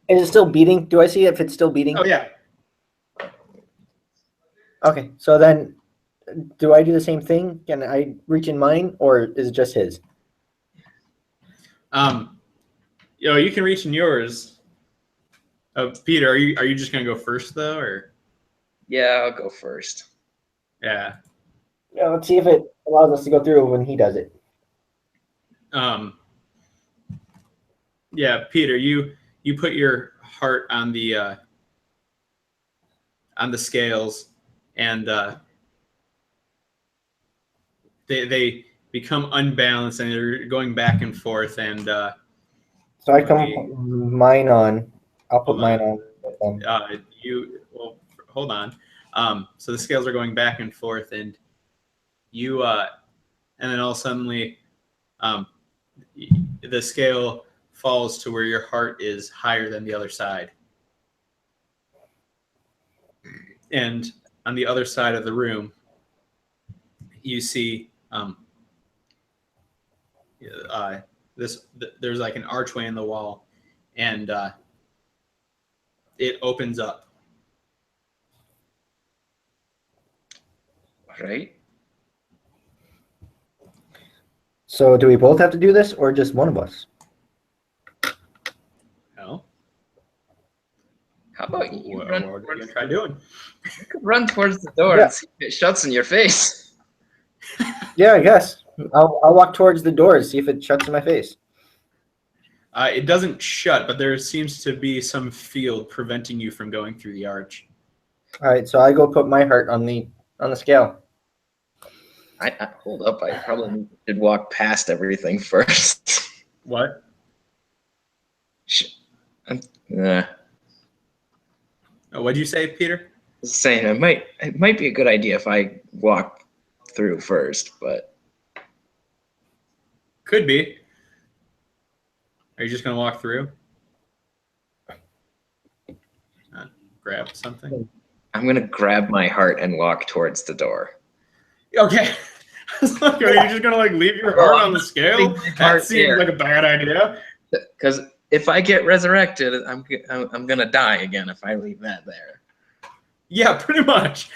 Is it still beating? Do I see if it's still beating? Oh yeah. Okay, so then, do I do the same thing? Can I reach in mine, or is it just his? You can reach in yours. Peter, are you just gonna go first though, or? Yeah, I'll go first. Yeah. Yeah, let's see if it allows us to go through when he does it. Yeah, Peter, you put your heart on the scales, and they become unbalanced, and they're going back and forth. And So I come put mine on. I'll put mine on. hold on. So the scales are going back and forth, and you and then all suddenly, the scale falls to where your heart is higher than the other side. And on the other side of the room, you see there's like an archway in the wall, and it opens up. Right? So do we both have to do this, or just one of us? Well, How about you what run are you towards gonna try doing? You could run towards the door and see if it shuts in your face. Yeah, I guess. I'll walk towards the door to see if it shuts in my face. It doesn't shut, but there seems to be some field preventing you from going through the arch. All right, so I go put my heart on the scale. I hold up. I probably should walk past everything first. What? What'd you say, Peter? Saying it might be a good idea if I walk through first, but Could be. Are you just gonna walk through? Grab something? I'm gonna grab my heart and walk towards the door. Okay. Are you just gonna leave your heart on the scale? That seems like a bad idea. Because if I get resurrected, I'm gonna die again if I leave that there. Yeah, pretty much.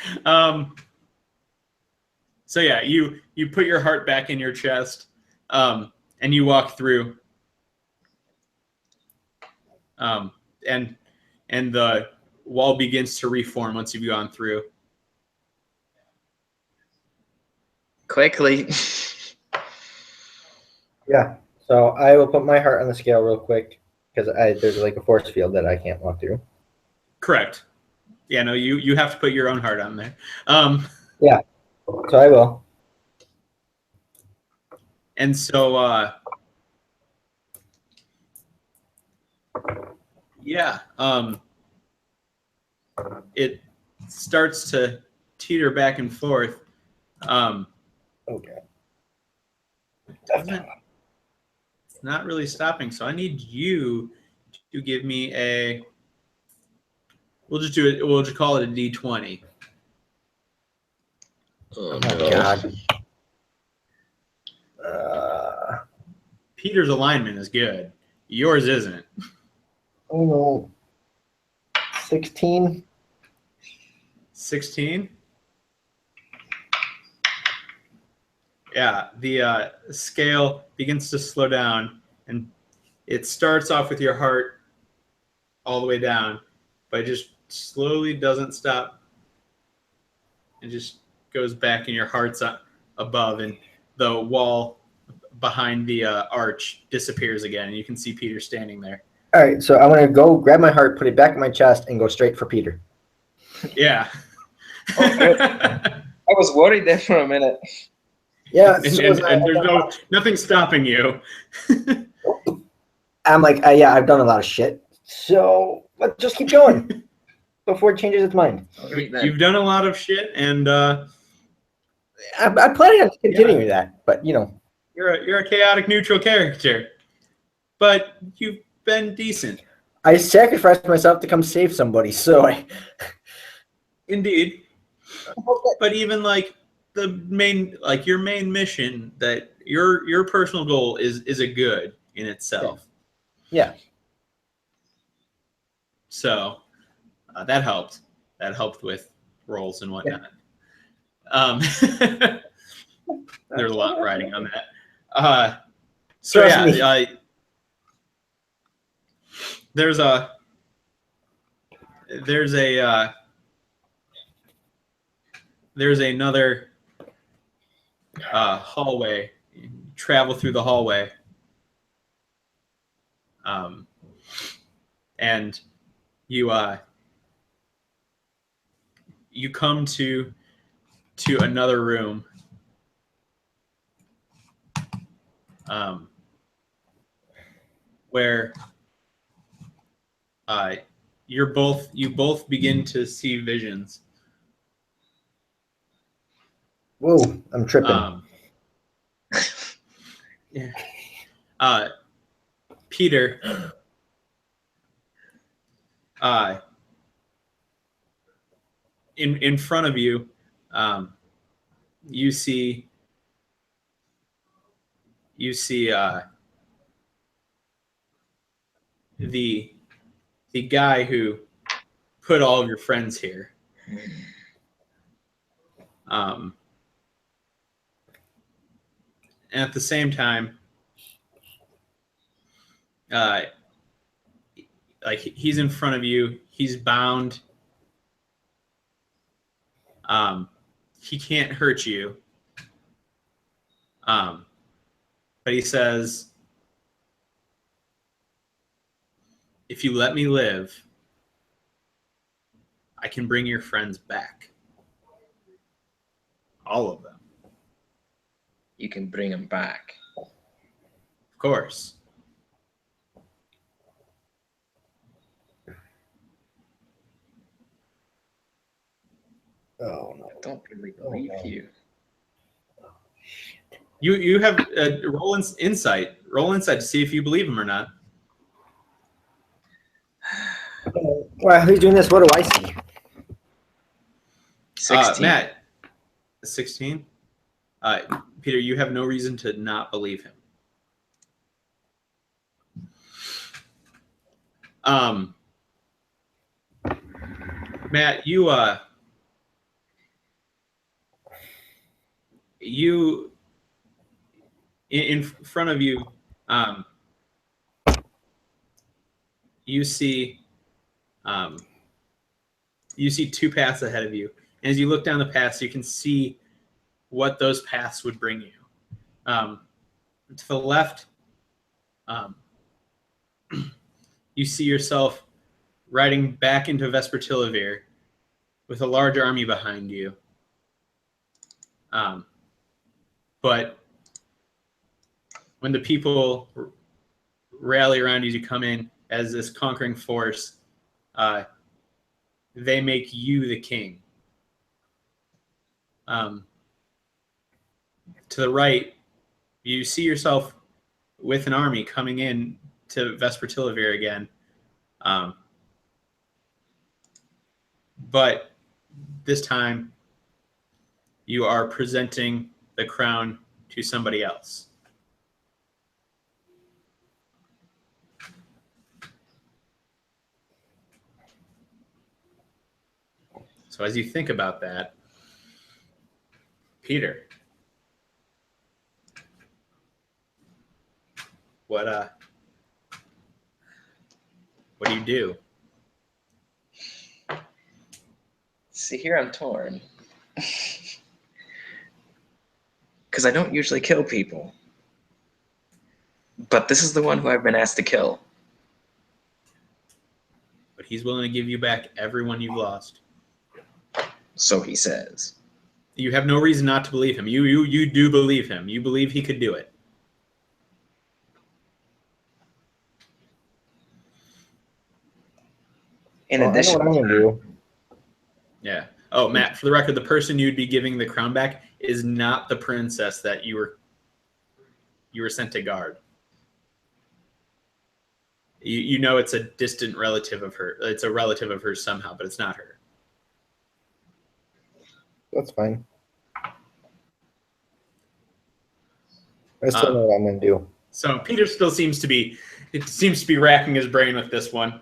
So yeah, you put your heart back in your chest, and you walk through, and the wall begins to reform once you've gone through. Quickly. Yeah. So I will put my heart on the scale real quick because there's like a force field that I can't walk through. Correct. Yeah, no, you have to put your own heart on there. Yeah. So I will. And so, yeah, it starts to teeter back and forth. Okay. It's not really stopping, so I need you to give me a. We'll just do it. We'll just call it a D20. Oh no. God. Peter's alignment is good. Yours isn't. Oh no. 16. 16. Yeah, the scale begins to slow down, and it starts off with your heart all the way down, but it just slowly doesn't stop. It just goes back, and your heart's above, and the wall behind the arch disappears again, and you can see Peter standing there. All right, so I'm gonna go grab my heart, put it back in my chest, and go straight for Peter. Yeah. Oh, good. I was worried there for a minute. Yeah, and so there's nothing stopping you. I'm like, yeah, I've done a lot of shit. So let's just keep going before it changes its mind. All right, then. You've done a lot of shit, and I'm planning on continuing that, but you know, you're a chaotic neutral character, but you've been decent. I sacrificed myself to come save somebody. So Indeed. But even like the main, like your main mission, that your personal goal is a good in itself. yeah. So that helped. That helped with rolls and whatnot. There's a lot riding on that. So Trust me. yeah, there's another hallway. You travel through the hallway, and you come to another room, where you both begin to see visions. Whoa, I'm tripping. Yeah. Peter, in front of you, you see the guy who put all of your friends here. And at the same time, like he's in front of you, he's bound. He can't hurt you. But he says, if you let me live, I can bring your friends back. All of them. You can bring them back. Of course. Oh no. I don't really believe you. You have roll insight. Roll insight to see if you believe him or not. Well, who's doing this? What do I see? 16. Matt, 16. Peter, you have no reason to not believe him. Matt, you in front of you, you see two paths ahead of you. And as you look down the paths, you can see what those paths would bring you. To the left, you see yourself riding back into Vespertilivir with a large army behind you. But when the people rally around you to come in as this conquering force, they make you the king. To the right, you see yourself with an army coming in to Vespertilivir again. But this time, you are presenting the crown to somebody else. So as you think about that, Peter, what do you do? See, here I'm torn. because I don't usually kill people. But this is the one who I've been asked to kill. But he's willing to give you back everyone you've lost. So he says. You have no reason not to believe him. You do believe him. You believe he could do it. In Well, I know addition, what I'm gonna do. Yeah. Oh, Matt, for the record, the person you'd be giving the crown back is not the princess that you were sent to guard. You know it's a distant relative of her. It's a relative of hers somehow, but it's not her. That's fine. I still know what I'm gonna do. So Peter still seems to be racking his brain with this one.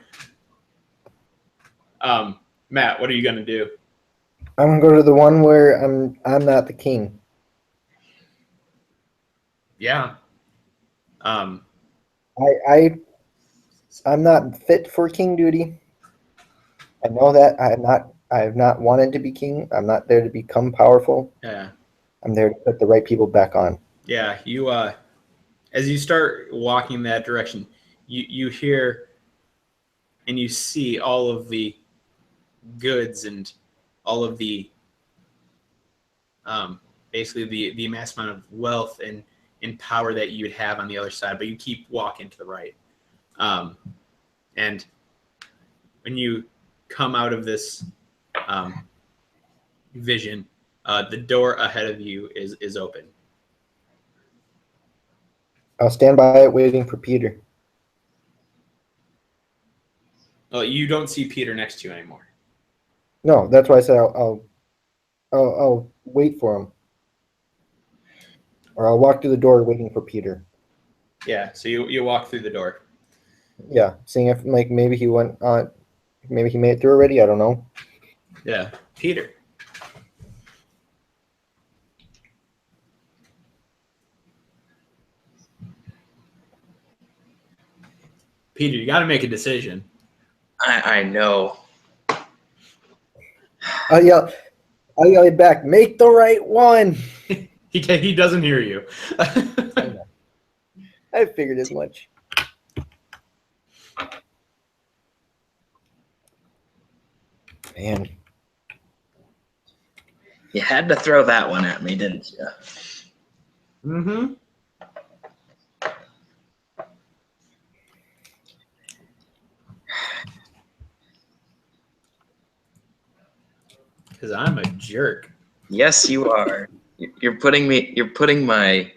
Matt, what are you gonna do? I'm gonna go to the one where I'm not the king. Yeah. I'm not fit for king duty. I know that I have not wanted to be king. I'm not there to become powerful. Yeah. I'm there to put the right people back on. Yeah. You as you start walking in that direction, you hear and you see all of the goods and all of the basically the amass amount of wealth and power that you would have on the other side, but you keep walking to the right. And when you come out of this vision, the door ahead of you is open. I'll stand by it waiting for Peter. Well, you don't see Peter next to you anymore. No, that's why I said I'll wait for him. Or I'll walk through the door waiting for Peter. Yeah, so you walk through the door. Yeah, seeing if like maybe he went on, maybe he made it through already. I don't know. Yeah, Peter. Peter, you got to make a decision. I know. I'll yell it back. Make the right one. He doesn't hear you. I figured as much. Man, You had to throw that one at me, didn't you? Mm-hmm. Because I'm a jerk. Yes, you are. You're putting my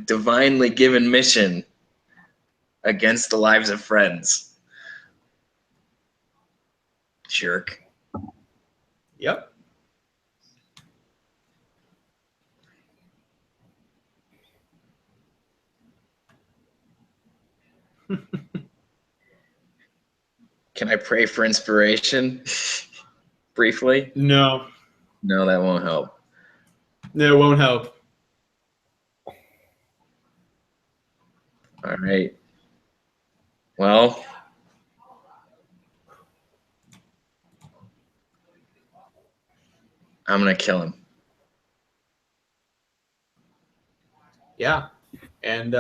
divinely given mission against the lives of friends. Jerk. Yep. Can I pray for inspiration? Briefly? No, No, that won't help. it won't help. All right. Well, I'm gonna kill him. Yeah, and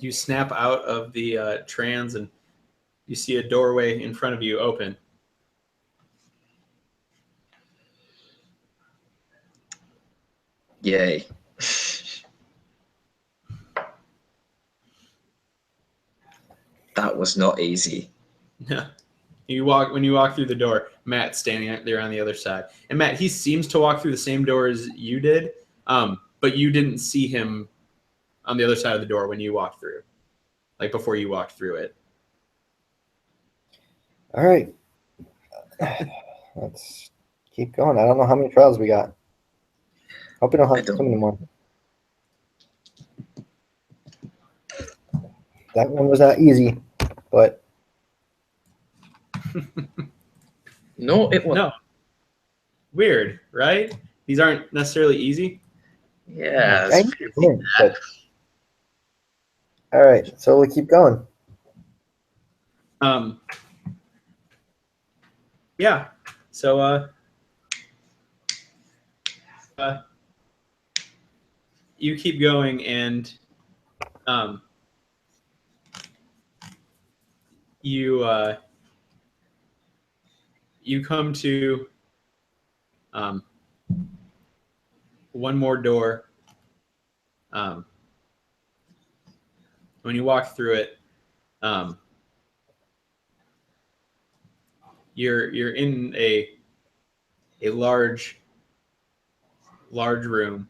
you snap out of the trans and you see a doorway in front of you open. Yay. That was not easy. When you walk through the door, Matt's standing there on the other side. And Matt, he seems to walk through the same door as you did, but you didn't see him on the other side of the door when you walked through, like before you walked through it. all right. Let's keep going. I don't know how many trials we got. Hope we don't have too many more. That one was not easy, but No, it was. No. Weird, right? These aren't necessarily easy. Yeah. I know, but all right. So we'll keep going. Yeah. So you keep going, and you come to one more door. When you walk through it, you're in a large room,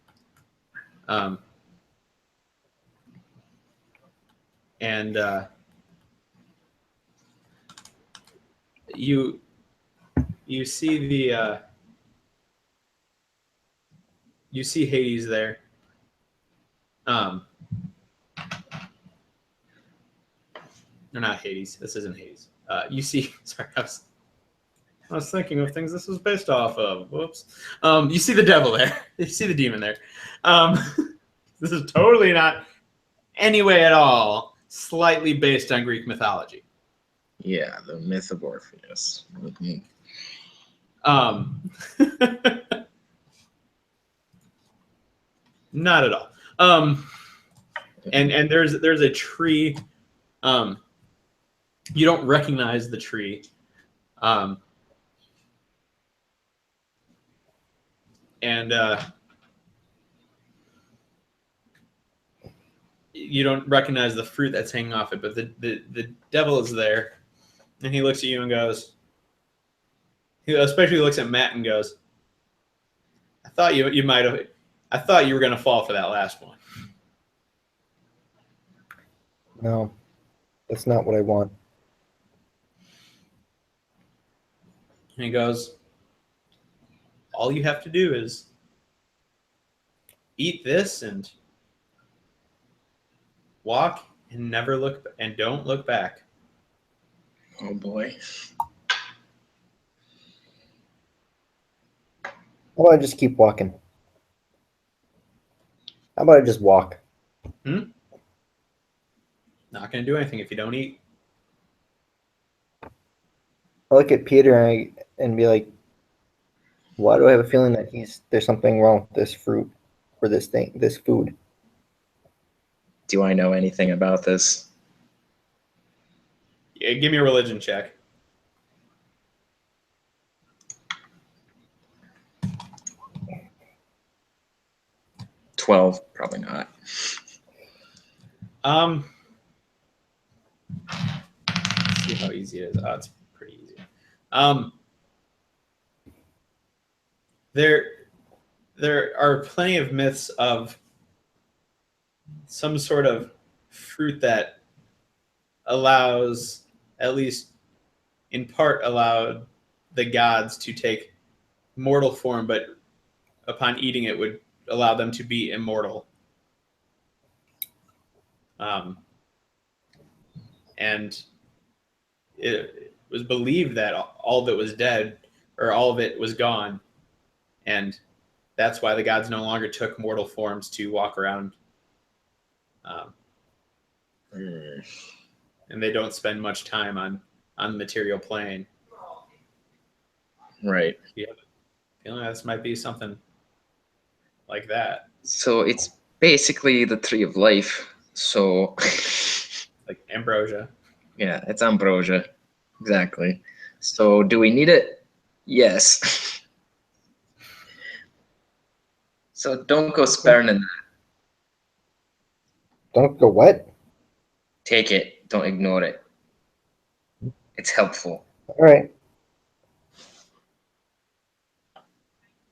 and you see you see Hades there. No, not Hades. This isn't Hades. You see, sorry, I was thinking of things this was based off of. Whoops. You see the devil there. You see the demon there. This is totally not any way at all slightly based on Greek mythology. Yeah, the myth of Orpheus. Mm-hmm. Not at all. And there's a tree. You don't recognize the tree. And you don't recognize the fruit that's hanging off it, but the devil is there, and he looks at you and goes, he especially looks at Matt and goes, I thought you were going to fall for that last one. No, that's not what I want. And he goes, all you have to do is eat this and walk and never look, and don't look back. Oh boy. How about I just keep walking? How about I just walk? Not going to do anything if you don't eat. I look at Peter and be like, why do I have a feeling that there's something wrong with this fruit or this food? Do I know anything about this? Yeah, give me a religion check. $12, probably not. Let's see how easy it is. Oh, it's pretty easy. There are plenty of myths of some sort of fruit that allows, at least in part, allowed the gods to take mortal form, but upon eating it would allow them to be immortal. And it was believed that all of it was dead, or all of it was gone, and that's why the gods no longer took mortal forms to walk around. And they don't spend much time on the material plane. Right. Yeah, feeling this might be something like that. So it's basically the tree of life. So Like ambrosia. yeah, it's ambrosia. Exactly. So do we need it? Yes. So don't go sparing in that. Don't go what? Take it. Don't ignore it. It's helpful. All right.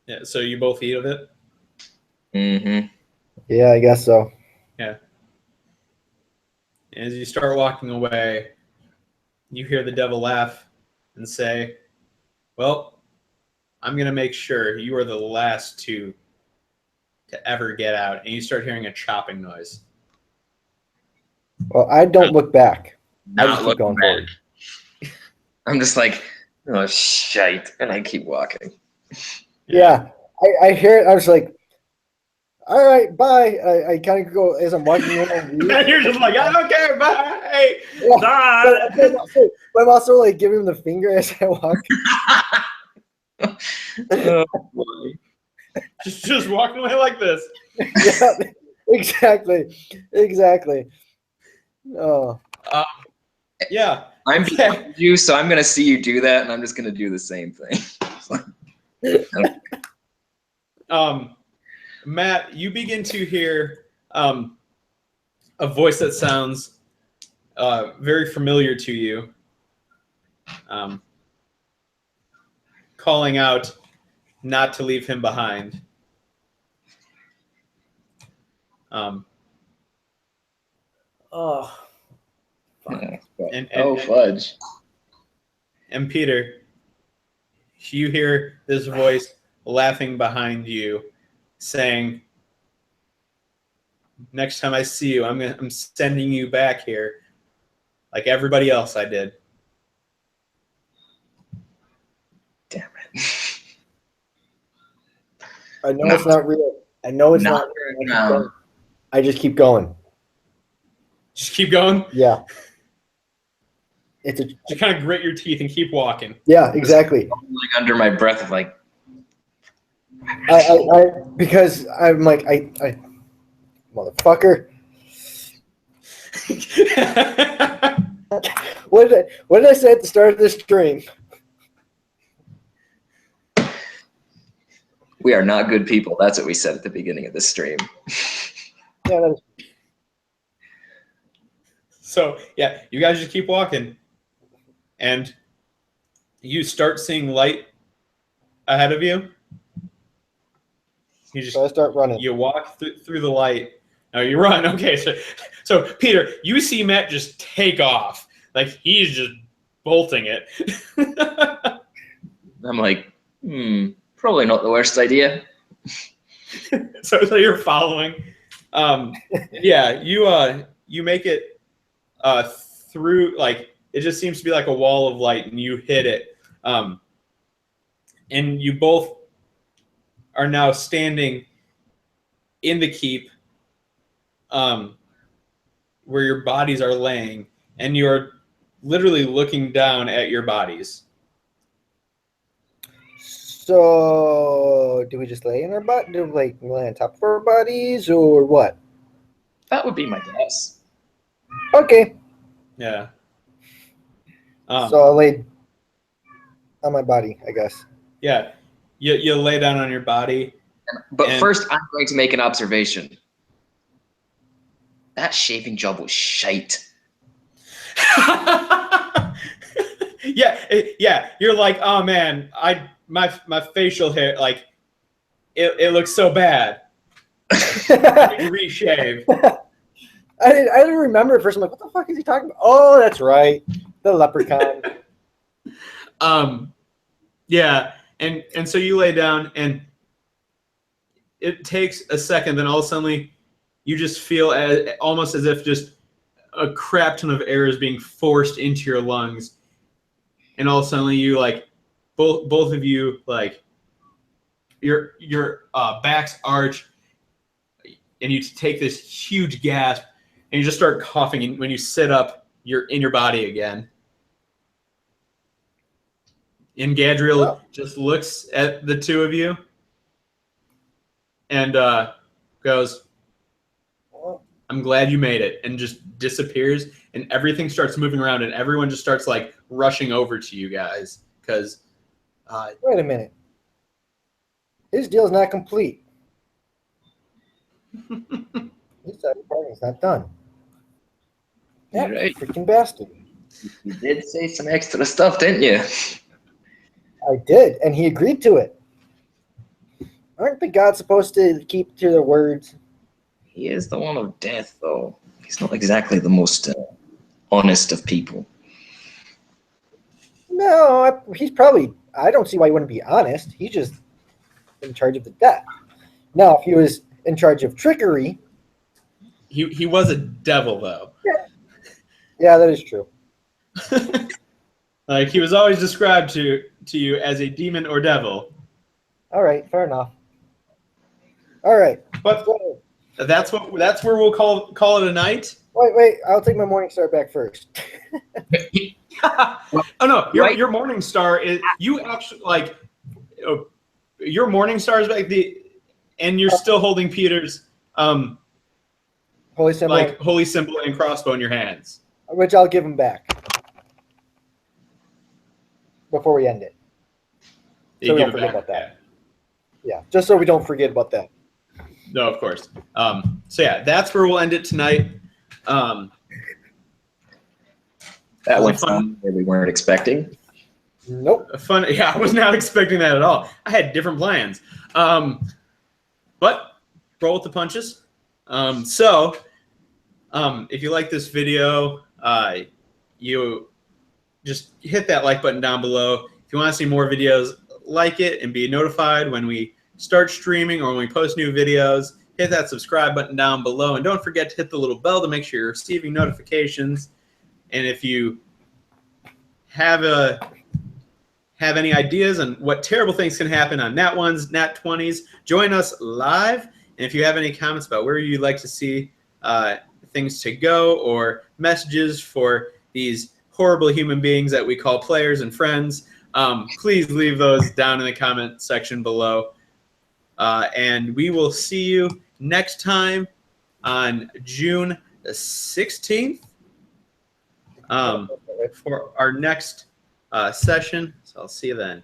Yeah, so you both eat of it? Mm-hmm. Yeah, I guess so. Yeah. As you start walking away, you hear the devil laugh and say, well, I'm going to make sure you are the last to ever get out. And you start hearing a chopping noise. Well, I don't look back. I Not just keep looking going back. forward. I'm just like, oh shite, and I keep walking. Yeah, I hear it. I was like, all right, bye. I kind of go as I'm walking in. And you're just like, I don't care, bye. Yeah, Bye. but I'm also like giving him the finger as I walk. Oh, boy. Just walking away like this. Yeah, Exactly. Oh, Yeah. I'm Okay. behind you, so I'm gonna see you do that, and I'm just gonna do the same thing. Matt, you begin to hear a voice that sounds very familiar to you, calling out not to leave him behind. oh, Oh fudge! And Peter, you hear this voice laughing behind you, saying, "Next time I see you, I'm sending you back here, like everybody else I did." Damn it! I know it's not real. I know it's not real. I just keep going. Just keep going. Yeah. Just kind of grit your teeth and keep walking. Yeah, exactly. Like under my breath, like because I'm like I motherfucker. What did I say at the start of this stream? we are not good people. That's what we said at the beginning of the stream. Yeah, that is. So yeah, you guys just keep walking, and you start seeing light ahead of you. You just So I start running. You walk through the light. No, you run. Okay, so Peter, you see Matt just take off, like he's just bolting it. I'm like, probably not the worst idea. so you're following. Yeah, you make it through, like it just seems to be like a wall of light, and you hit it. And you both are now standing in the keep, where your bodies are laying, and you're literally looking down at your bodies. So do we just lay in our butt? Do we lay on top of our bodies or what? That would be my guess. Okay. Yeah. So I laid on my body, I guess. Yeah. You lay down on your body. But first, I'm going to make an observation. That shaving job was shite. Yeah. You're like, oh man, my facial hair, like it looks so bad. Reshave. I didn't remember at first. I'm like, what the fuck is he talking about? Oh, that's right, the leprechaun. Yeah, and so you lay down, and it takes a second, then all of a sudden you just feel almost as if just a crap ton of air is being forced into your lungs, and all of a sudden you like both of you, like your backs arch, and you take this huge gasp, and you just start coughing, and when you sit up, you're in your body again. And Gadriel just looks at the two of you and goes, "I'm glad you made it," and just disappears, and everything starts moving around, and everyone just starts like rushing over to you guys because wait a minute, his deal's not complete. His side of the party's not done. That You're right. freaking bastard. You did say some extra stuff, didn't you? I did, and he agreed to it. Aren't the gods supposed to keep to their words? He is the one of death, though. He's not exactly the most honest of people. No, he's probably. I don't see why he wouldn't be honest. He's just in charge of the death. Now, if he was in charge of trickery, he was a devil though. Yeah, that is true. Like he was always described to you as a demon or devil. All right, fair enough. All right, but that's where we'll call it a night. Wait, I'll take my morning star back first. Oh no, your morning star is you actually like your morning star is back and you're still holding Peter's Holy symbol, like holy symbol and crossbow in your hands. which I'll give him back before we end it. You So we give don't it forget back. about that. Yeah, just so we don't forget about that. No, of course. So yeah, that's where we'll end it tonight. That Really went fun. somewhere we weren't expecting. Nope. Fun. Yeah, I was not expecting that at all. I had different plans. But roll with the punches. If you like this video, you just hit that like button down below. If you want to see more videos like it and be notified when we start streaming or when we post new videos, hit that subscribe button down below. And don't forget to hit the little bell to make sure you're receiving notifications. And if you have any ideas on what terrible things can happen on Nat 1s, Nat 20s, join us live. And if you have any comments about where you'd like to see things to go or messages for these horrible human beings that we call players and friends, please leave those down in the comment section below. And we will see you next time on June 16th for our next session. So I'll see you then.